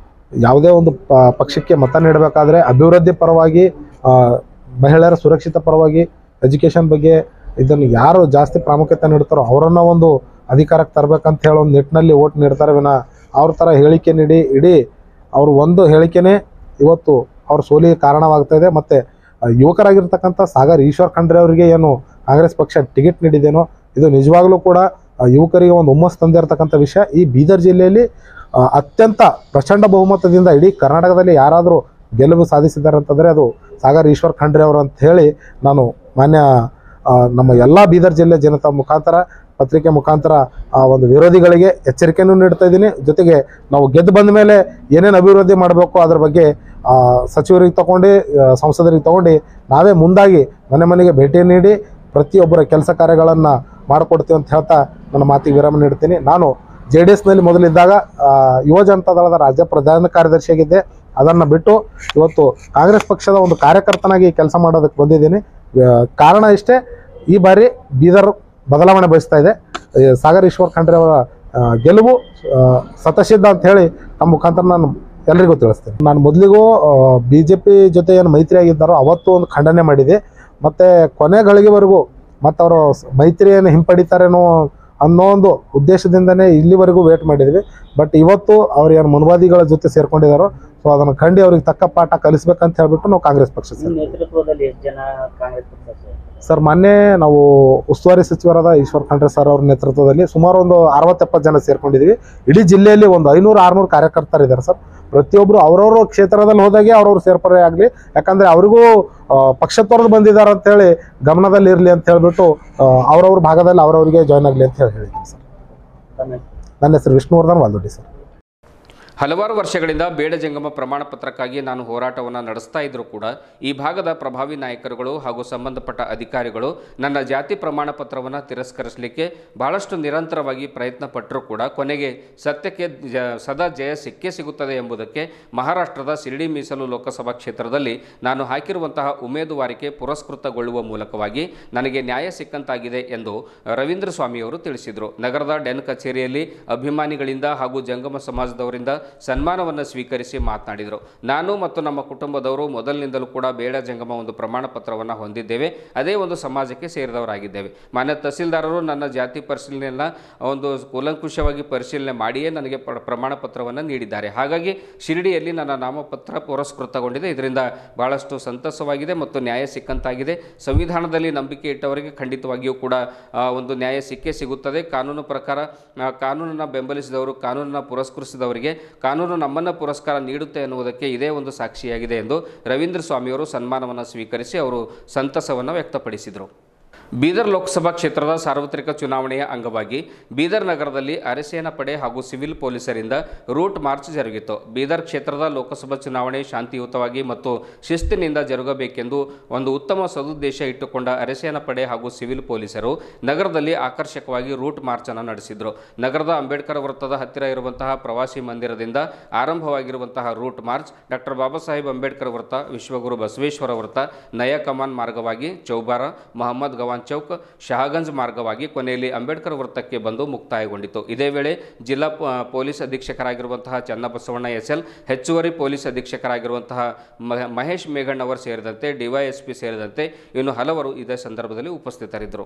ಯಾವುದೇ ಒಂದು ಪಕ್ಷಕ್ಕೆ ಮತ ನೀಡಬೇಕಾದ್ರೆ ಅಭಿವೃದ್ಧಿ ಪರವಾಗಿ, ಮಹಿಳೆಯರ ಸುರಕ್ಷಿತ ಪರವಾಗಿ, ಎಜುಕೇಷನ್ ಬಗ್ಗೆ ಇದನ್ನು ಯಾರು ಜಾಸ್ತಿ ಪ್ರಾಮುಖ್ಯತೆ ನೀಡ್ತಾರೋ ಅವರನ್ನು ಒಂದು ಅಧಿಕಾರಕ್ಕೆ ತರಬೇಕಂತ ಹೇಳೋ ಒಂದು ನಿಟ್ಟಿನಲ್ಲಿ ಓಟ್ ನೀಡ್ತಾರೆ ವಿನಃ ಅವ್ರ ಥರ ಹೇಳಿಕೆ ನೀಡಿ ಇಡೀ ಅವರು ಒಂದು ಹೇಳಿಕೆನೇ ಇವತ್ತು ಅವ್ರ ಸೋಲಿಗೆ ಕಾರಣವಾಗ್ತಾ ಇದೆ. ಮತ್ತು ಯುವಕರಾಗಿರ್ತಕ್ಕಂಥ ಸಾಗರ್ ಈಶ್ವರ್ ಖಂಡ್ರೆ ಅವರಿಗೆ ಏನು ಕಾಂಗ್ರೆಸ್ ಪಕ್ಷ ಟಿಕೆಟ್ ನೀಡಿದೇನೋ ಇದು ನಿಜವಾಗ್ಲೂ ಕೂಡ ಯುವಕರಿಗೆ ಒಂದು ಹುಮ್ಮಸ್ ತಂದಿರತಕ್ಕಂಥ ವಿಷಯ. ಈ ಬೀದರ್ ಜಿಲ್ಲೆಯಲ್ಲಿ ಅತ್ಯಂತ ಪ್ರಚಂಡ ಬಹುಮತದಿಂದ ಇಡೀ ಕರ್ನಾಟಕದಲ್ಲಿ ಯಾರಾದರೂ ಗೆಲುವು ಸಾಧಿಸಿದ್ದಾರೆ ಅಂತಂದರೆ ಅದು ಸಾಗರ್ ಈಶ್ವರ್ ಖಂಡ್ರೆ ಅವರು ಅಂತ ಹೇಳಿ ನಾನು ಮಾನ್ಯ ನಮ್ಮ ಎಲ್ಲ ಬೀದರ್ ಜಿಲ್ಲೆ ಜನತಾ ಮುಖಾಂತರ, ಪತ್ರಿಕೆ ಮುಖಾಂತರ ಒಂದು ವಿರೋಧಿಗಳಿಗೆ ಎಚ್ಚರಿಕೆಯನ್ನು ನೀಡ್ತಾ ಇದ್ದೀನಿ. ಜೊತೆಗೆ ನಾವು ಗೆದ್ದು ಬಂದ ಮೇಲೆ ಏನೇನು ಅಭಿವೃದ್ಧಿ ಮಾಡಬೇಕು ಅದರ ಬಗ್ಗೆ ಸಚಿವರಿಗೆ ತಗೊಂಡು, ಸಂಸದರಿಗೆ ತಗೊಂಡು ನಾವೇ ಮುಂದಾಗಿ ಮನೆ ಮನೆಗೆ ಭೇಟಿ ನೀಡಿ ಪ್ರತಿಯೊಬ್ಬರ ಕೆಲಸ ಕಾರ್ಯಗಳನ್ನು ಮಾಡಿಕೊಡ್ತೀವಿ ಅಂತ ಹೇಳ್ತಾ ನನ್ನ ಮಾತಿಗೆ ವಿರಾಮ ನೀಡ್ತೀನಿ. ನಾನು JDSನಲ್ಲಿ ಮೊದಲಿದ್ದಾಗ ಯುವ ಜನತಾ ದಳದ ರಾಜ್ಯ ಪ್ರಧಾನ ಕಾರ್ಯದರ್ಶಿಯಾಗಿದ್ದೆ. ಅದನ್ನು ಬಿಟ್ಟು ಇವತ್ತು ಕಾಂಗ್ರೆಸ್ ಪಕ್ಷದ ಒಂದು ಕಾರ್ಯಕರ್ತನಾಗಿ ಕೆಲಸ ಮಾಡೋದಕ್ಕೆ ಬಂದಿದ್ದೀನಿ. ಕಾರಣ ಇಷ್ಟೇ, ಈ ಬಾರಿ ಬೀದರ್ ಬದಲಾವಣೆ ಬಯಸ್ತಾ ಇದೆ. ಸಾಗರ್ ಈಶ್ವರ್ ಖಂಡ್ರೆ ಅವರ ಗೆಲುವು ಸತಸಿದ್ಧ ಅಂತ ಹೇಳಿ ತಮ್ಮ ಮುಖಾಂತರ ನಾನು ಎಲ್ಲರಿಗೂ ತಿಳಿಸ್ತೇನೆ. ನಾನು ಮೊದಲಿಗೂ BJP ಜೊತೆ ಏನು ಮೈತ್ರಿ ಆಗಿದ್ದಾರೋ ಅವತ್ತು ಒಂದು ಖಂಡನೆ ಮಾಡಿದೆ. ಮತ್ತು ಕೊನೆ ಗಳಿಗೆವರೆಗೂ ಮತ್ತು ಅವರು ಮೈತ್ರಿಯನ್ನು ಹಿಂಪಡಿತಾರೇನೋ ಅನ್ನೋ ಒಂದು ಉದ್ದೇಶದಿಂದನೇ ಇಲ್ಲಿವರೆಗೂ ವೇಟ್ ಮಾಡಿದ್ವಿ. ಬಟ್ ಇವತ್ತು ಅವ್ರು ಏನು ಮುನ್ವಾದಿಗಳ ಜೊತೆ ಸೇರ್ಕೊಂಡಿದ್ದಾರೋ ಸೊ ಅದನ್ನು ಕಂಡು ಅವ್ರಿಗೆ ತಕ್ಕ ಪಾಠ ಕಲಿಸ್ಬೇಕಂತ ಹೇಳ್ಬಿಟ್ಟು ನಾವು ಕಾಂಗ್ರೆಸ್ ಪಕ್ಷ ಸರ್ ಮೊನ್ನೆ ನಾವು ಉಸ್ತುವಾರಿ ಸಚಿವರಾದ ಈಶ್ವರ್ ಖಂಡ್ರೆ ಸರ್ ಅವ್ರ ನೇತೃತ್ವದಲ್ಲಿ ಸುಮಾರು ಒಂದು 60-70 ಜನ ಸೇರ್ಕೊಂಡಿದ್ದೀವಿ. ಇಡೀ ಜಿಲ್ಲೆಯಲ್ಲಿ ಒಂದು 500-600 ಕಾರ್ಯಕರ್ತರಿದ್ದಾರೆ ಸರ್. ಪ್ರತಿಯೊಬ್ಬರು ಅವ್ರವ್ರ ಕ್ಷೇತ್ರದಲ್ಲಿ ಹೋದಾಗೆ ಅವ್ರವ್ರು ಸೇರ್ಪಡೆ ಆಗಲಿ, ಯಾಕಂದರೆ ಅವ್ರಿಗೂ ಪಕ್ಷ ತೊರೆದು ಬಂದಿದ್ದಾರೆ ಅಂತೇಳಿ ಗಮನದಲ್ಲಿ ಇರಲಿ ಅಂತ ಹೇಳ್ಬಿಟ್ಟು ಅವ್ರವ್ರ ಭಾಗದಲ್ಲಿ ಅವ್ರವ್ರಿಗೆ ಜಾಯ್ನ್ ಆಗಲಿ ಅಂತ ಹೇಳಿದ್ದೀನಿ ಸರ್. ನನ್ನ ಹೆಸರು ವಿಷ್ಣುವರ್ಧನ್ ವಾಲ್ದೊಡ್ಡಿ ಸರ್. ಹಲವಾರು ವರ್ಷಗಳಿಂದ ಬೇಡ ಜಂಗಮ ಪ್ರಮಾಣ ಪತ್ರಕ್ಕಾಗಿ ನಾನು ಹೋರಾಟವನ್ನು ನಡೆಸ್ತಾ ಇದ್ದರೂ ಕೂಡ ಈ ಭಾಗದ ಪ್ರಭಾವಿ ನಾಯಕರುಗಳು ಹಾಗೂ ಸಂಬಂಧಪಟ್ಟ ಅಧಿಕಾರಿಗಳು ನನ್ನ ಜಾತಿ ಪ್ರಮಾಣ ಪತ್ರವನ್ನು ತಿರಸ್ಕರಿಸಲಿಕ್ಕೆ ಬಹಳಷ್ಟು ನಿರಂತರವಾಗಿ ಪ್ರಯತ್ನ ಪಟ್ಟರೂ ಕೂಡ ಕೊನೆಗೆ ಸತ್ಯಕ್ಕೆ ಸದಾ ಜಯ ಸಿಕ್ಕೇ ಸಿಗುತ್ತದೆ ಎಂಬುದಕ್ಕೆ ಮಹಾರಾಷ್ಟ್ರದ ಶಿರ್ಡಿ ಮೀಸಲು ಲೋಕಸಭಾ ಕ್ಷೇತ್ರದಲ್ಲಿ ನಾನು ಹಾಕಿರುವಂತಹ ಉಮೇದುವಾರಿಕೆ ಪುರಸ್ಕೃತಗೊಳ್ಳುವ ಮೂಲಕವಾಗಿ ನನಗೆ ನ್ಯಾಯ ಸಿಕ್ಕಂತಾಗಿದೆ ಎಂದು ರವೀಂದ್ರ ಸ್ವಾಮಿಯವರು ತಿಳಿಸಿದರು. ನಗರದ ಡೆನ್ ಕಚೇರಿಯಲ್ಲಿ ಅಭಿಮಾನಿಗಳಿಂದ ಹಾಗೂ ಜಂಗಮ ಸಮಾಜದವರಿಂದ ಸನ್ಮಾನವನ್ನು ಸ್ವೀಕರಿಸಿ ಮಾತನಾಡಿದರು. ನಾನು ಮತ್ತು ನಮ್ಮ ಕುಟುಂಬದವರು ಮೊದಲಿನಿಂದಲೂ ಕೂಡ ಬೇಡ ಜಂಗಮ ಒಂದು ಪ್ರಮಾಣ ಪತ್ರವನ್ನು ಹೊಂದಿದ್ದೇವೆ. ಅದೇ ಒಂದು ಸಮಾಜಕ್ಕೆ ಸೇರಿದವರಾಗಿದ್ದೇವೆ. ಮಾನ್ಯ ತಹಸೀಲ್ದಾರರು ನನ್ನ ಜಾತಿ ಪರಿಶೀಲನೆಯನ್ನು ಒಂದು ಕೂಲಂಕುಷವಾಗಿ ಪರಿಶೀಲನೆ ಮಾಡಿಯೇ ನನಗೆ ಪ್ರಮಾಣ ಪತ್ರವನ್ನು ನೀಡಿದ್ದಾರೆ. ಹಾಗಾಗಿ ಶಿರ್ಡಿಯಲ್ಲಿ ನನ್ನ ನಾಮಪತ್ರ ಪುರಸ್ಕೃತಗೊಂಡಿದೆ. ಇದರಿಂದ ಬಹಳಷ್ಟು ಸಂತಸವಾಗಿದೆ ಮತ್ತು ನ್ಯಾಯ ಸಿಕ್ಕಂತಾಗಿದೆ. ಸಂವಿಧಾನದಲ್ಲಿ ನಂಬಿಕೆ ಇಟ್ಟವರಿಗೆ ಖಂಡಿತವಾಗಿಯೂ ಕೂಡ ಒಂದು ನ್ಯಾಯ ಸಿಕ್ಕೇ ಸಿಗುತ್ತದೆ. ಕಾನೂನು ಪ್ರಕಾರ ಕಾನೂನನ್ನು ಬೆಂಬಲಿಸಿದವರು, ಕಾನೂನನ್ನು ಪುರಸ್ಕರಿಸಿದವರಿಗೆ ಕಾನೂನು ನಮ್ಮನ್ನು ಪುರಸ್ಕಾರ ನೀಡುತ್ತೆ ಎನ್ನುವುದಕ್ಕೆ ಇದೇ ಒಂದು ಸಾಕ್ಷಿಯಾಗಿದೆ ಎಂದು ರವೀಂದ್ರ ಸ್ವಾಮಿಯವರು ಸನ್ಮಾನವನ್ನು ಸ್ವೀಕರಿಸಿ ಅವರು ಸಂತಸವನ್ನು ವ್ಯಕ್ತಪಡಿಸಿದರು. ಬೀದರ್ ಲೋಕಸಭಾ ಕ್ಷೇತ್ರದ ಸಾರ್ವತ್ರಿಕ ಚುನಾವಣೆಯ ಅಂಗವಾಗಿ ಬೀದರ್ ನಗರದಲ್ಲಿ ಅರೆಸೇನಾ ಪಡೆ ಹಾಗೂ ಸಿವಿಲ್ ಪೊಲೀಸರಿಂದ ರೂಟ್ ಮಾರ್ಚ್ ಜರುಗಿತು. ಬೀದರ್ ಕ್ಷೇತ್ರದ ಲೋಕಸಭಾ ಚುನಾವಣೆ ಶಾಂತಿಯುತವಾಗಿ ಮತ್ತು ಶಿಸ್ತಿನಿಂದ ಜರುಗಬೇಕೆಂದು ಒಂದು ಉತ್ತಮ ಸದುದ್ದೇಶ ಇಟ್ಟುಕೊಂಡ ಅರೆಸೇನಾ ಪಡೆ ಹಾಗೂ ಸಿವಿಲ್ ಪೊಲೀಸರು ನಗರದಲ್ಲಿ ಆಕರ್ಷಕವಾಗಿ ರೂಟ್ ಮಾರ್ಚ್ ಅನ್ನು ನಡೆಸಿದರು. ನಗರದ ಅಂಬೇಡ್ಕರ್ ವೃತ್ತದ ಹತ್ತಿರ ಇರುವಂತಹ ಪ್ರವಾಸಿ ಮಂದಿರದಿಂದ ಆರಂಭವಾಗಿರುವಂತಹ root March doctor Baba Saheb Ambedkar ವೃತ್ತ, ವಿಶ್ವಗುರು ಬಸವೇಶ್ವರ ವೃತ್ತ, ನಯಾ ಕಮಾನ್ ಮಾರ್ಗವಾಗಿ ಚೌಬಾರ, ಮೊಹಮ್ಮದ್ ಗವಾನ್ ಚೌಕ್, ಶಹಾಗಂಜ್ ಮಾರ್ಗವಾಗಿ ಕೊನೆಯಲ್ಲಿ ಅಂಬೇಡ್ಕರ್ ವೃತ್ತಕ್ಕೆ ಬಂದು ಮುಕ್ತಾಯಗೊಂಡಿತು. ಇದೇ ವೇಳೆ ಜಿಲ್ಲಾ ಪೊಲೀಸ್ ಅಧೀಕ್ಷಕರಾಗಿರುವಂತಹ ಚನ್ನಬಸವಣ್ಣ SL, ಹೆಚ್ಚುವರಿ ಪೊಲೀಸ್ ಅಧೀಕ್ಷಕರಾಗಿರುವಂತಹ ಮಹೇಶ್ ಮೇಘಣ್ಣವರ್ ಸೇರಿದಂತೆ DYSP ಸೇರಿದಂತೆ ಇನ್ನು ಹಲವರು ಇದೇ ಸಂದರ್ಭದಲ್ಲಿ ಉಪಸ್ಥಿತರಿದ್ದರು.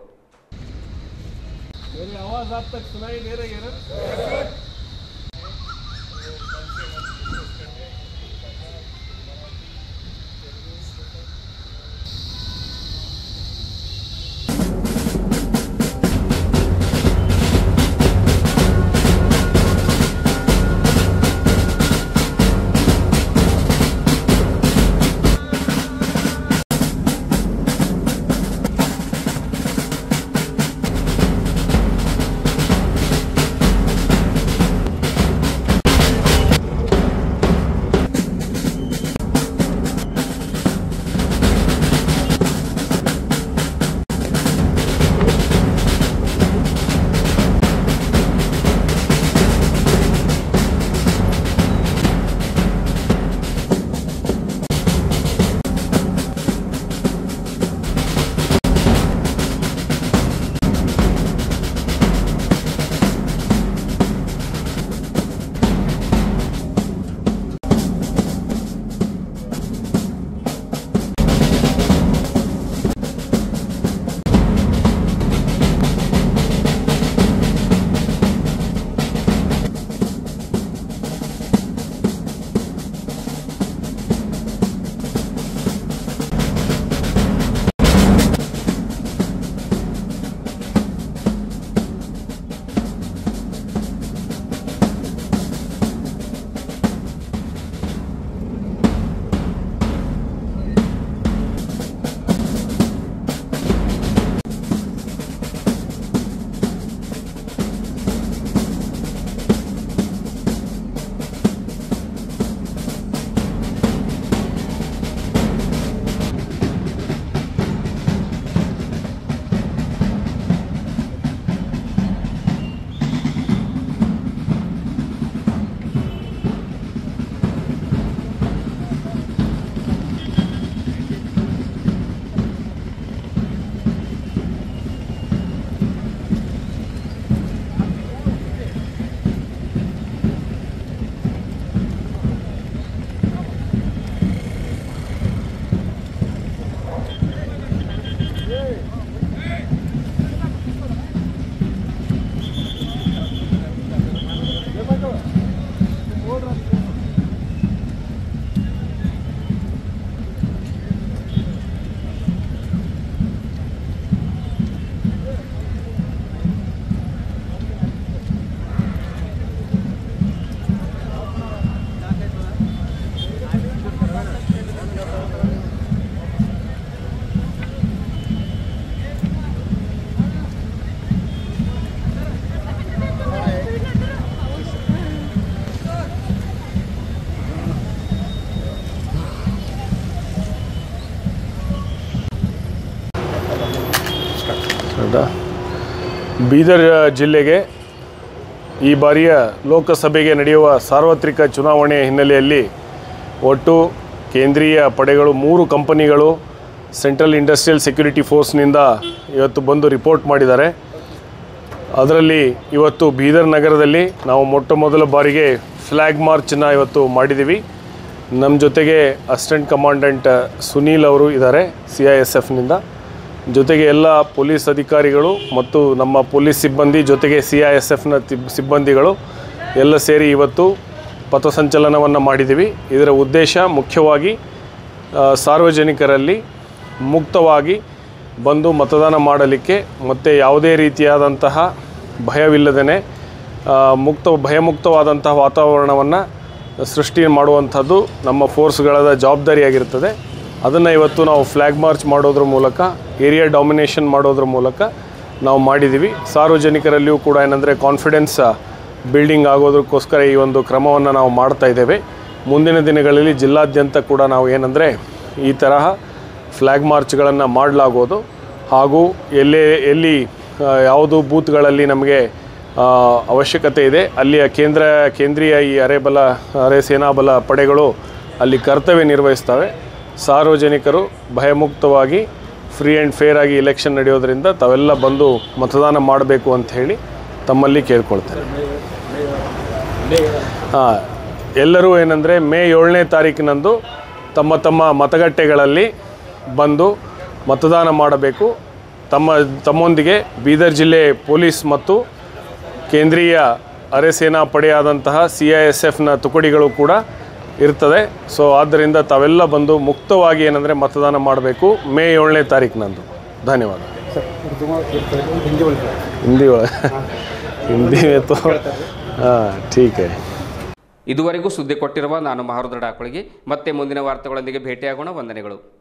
ಬೀದರ್ ಜಿಲ್ಲೆಗೆ ಈ ಬಾರಿಯ ಲೋಕಸಭೆಗೆ ನಡೆಯುವ ಸಾರ್ವತ್ರಿಕ ಚುನಾವಣೆಯ ಹಿನ್ನೆಲೆಯಲ್ಲಿ ಒಟ್ಟು ಕೇಂದ್ರೀಯ ಪಡೆಗಳು 3 ಕಂಪನಿಗಳು ಸೆಂಟ್ರಲ್ ಇಂಡಸ್ಟ್ರಿಯಲ್ ಸೆಕ್ಯೂರಿಟಿ ಫೋರ್ಸ್ನಿಂದ ಇವತ್ತು ಬಂದು ರಿಪೋರ್ಟ್ ಮಾಡಿದ್ದಾರೆ. ಅದರಲ್ಲಿ ಇವತ್ತು ಬೀದರ್ ನಗರದಲ್ಲಿ ನಾವು ಮೊದಲ ಬಾರಿಗೆ ಫ್ಲ್ಯಾಗ್ ಮಾರ್ಚನ್ನು ಇವತ್ತು ಮಾಡಿದ್ದೀವಿ. ನಮ್ಮ ಜೊತೆಗೆ ಅಸಿಸ್ಟೆಂಟ್ ಕಮಾಂಡೆಂಟ್ ಸುನೀಲ್ ಅವರು ಇದ್ದಾರೆ CISFನಿಂದ. ಜೊತೆಗೆ ಎಲ್ಲ ಪೊಲೀಸ್ ಅಧಿಕಾರಿಗಳು ಮತ್ತು ನಮ್ಮ ಪೊಲೀಸ್ ಸಿಬ್ಬಂದಿ ಜೊತೆಗೆ CISFನ ಸಿಬ್ಬಂದಿಗಳು ಎಲ್ಲ ಸೇರಿ ಇವತ್ತು ಪಥಸಂಚಲನವನ್ನು ಮಾಡಿದ್ದೀವಿ. ಇದರ ಉದ್ದೇಶ ಮುಖ್ಯವಾಗಿ ಸಾರ್ವಜನಿಕರಲ್ಲಿ ಮುಕ್ತವಾಗಿ ಬಂದು ಮತದಾನ ಮಾಡಲಿಕ್ಕೆ ಮತ್ತು ಯಾವುದೇ ರೀತಿಯಾದಂತಹ ಭಯವಿಲ್ಲದೇ ಭಯಮುಕ್ತವಾದಂತಹ ವಾತಾವರಣವನ್ನು ಸೃಷ್ಟಿ ಮಾಡುವಂಥದ್ದು ನಮ್ಮ ಫೋರ್ಸ್ಗಳ ಜವಾಬ್ದಾರಿಯಾಗಿರ್ತದೆ. ಅದನ್ನು ಇವತ್ತು ನಾವು ಫ್ಲ್ಯಾಗ್ ಮಾರ್ಚ್ ಮಾಡೋದ್ರ ಮೂಲಕ ಏರಿಯಾ ಡಾಮಿನೇಷನ್ ಮಾಡೋದ್ರ ಮೂಲಕ ನಾವು ಮಾಡಿದ್ದೀವಿ. ಸಾರ್ವಜನಿಕರಲ್ಲಿಯೂ ಕೂಡ ಏನಂದರೆ ಕಾನ್ಫಿಡೆನ್ಸ್ ಬಿಲ್ಡಿಂಗ್ ಆಗೋದಕ್ಕೋಸ್ಕರ ಈ ಒಂದು ಕ್ರಮವನ್ನು ನಾವು ಮಾಡ್ತಾ ಇದ್ದೇವೆ. ಮುಂದಿನ ದಿನಗಳಲ್ಲಿ ಜಿಲ್ಲಾದ್ಯಂತ ಕೂಡ ನಾವು ಏನಂದರೆ ಈ ತರಹ ಫ್ಲ್ಯಾಗ್ ಮಾರ್ಚ್ಗಳನ್ನು ಮಾಡಲಾಗೋದು ಹಾಗೂ ಎಲ್ಲಿ ಯಾವುದು ಬೂತ್ಗಳಲ್ಲಿ ನಮಗೆ ಅವಶ್ಯಕತೆ ಇದೆ ಅಲ್ಲಿಯ ಕೇಂದ್ರೀಯ ಈ ಅರೆ ಸೇನಾಬಲ ಪಡೆಗಳು ಅಲ್ಲಿ ಕರ್ತವ್ಯ ನಿರ್ವಹಿಸ್ತವೆ. ಸಾರ್ವಜನಿಕರು ಭಯಮುಕ್ತವಾಗಿ ಫ್ರೀ ಆ್ಯಂಡ್ ಫೇರ್ ಆಗಿ ಎಲೆಕ್ಷನ್ ನಡೆಯೋದರಿಂದ ತಾವೆಲ್ಲ ಬಂದು ಮತದಾನ ಮಾಡಬೇಕು ಅಂತ ಹೇಳಿ ತಮ್ಮಲ್ಲಿ ಕೇಳ್ಕೊಳ್ತಾರೆ. ಎಲ್ಲರೂ ಏನಂದರೆ ಮೇ 7ನೇ ತಾರೀಕಿನಂದು ತಮ್ಮ ಮತಗಟ್ಟೆಗಳಲ್ಲಿ ಬಂದು ಮತದಾನ ಮಾಡಬೇಕು. ತಮ್ಮೊಂದಿಗೆ ಬೀದರ್ ಜಿಲ್ಲೆ ಪೊಲೀಸ್ ಮತ್ತು ಕೇಂದ್ರೀಯ ಅರೆ ಸೇನಾ ಪಡೆಯಾದಂತಹ CISFನ ತುಕಡಿಗಳು ಕೂಡ ಇರ್ತದೆ. ಸೊ ಆದ್ದರಿಂದ ತಾವೆಲ್ಲ ಬಂದು ಮುಕ್ತವಾಗಿ ಏನಂದರೆ ಮತದಾನ ಮಾಡಬೇಕು ಮೇ 7ನೇ ತಾರೀಕಿನಂದು. ಧನ್ಯವಾದ. ಹಿಂದಿ ಹಿಂದಿ ಹಾಂ ಠೀಕ್ ಹೈ. ಇದುವರೆಗೂ ಸುದ್ದಿ ಕೊಟ್ಟಿರುವ ನಾನು ಮಹರುದ್ರ ಡಾಕೊಳಗಿ. ಮತ್ತೆ ಮುಂದಿನ ವಾರ್ತೆಗಳೊಂದಿಗೆ ಭೇಟಿಯಾಗೋಣ. ವಂದನೆಗಳು.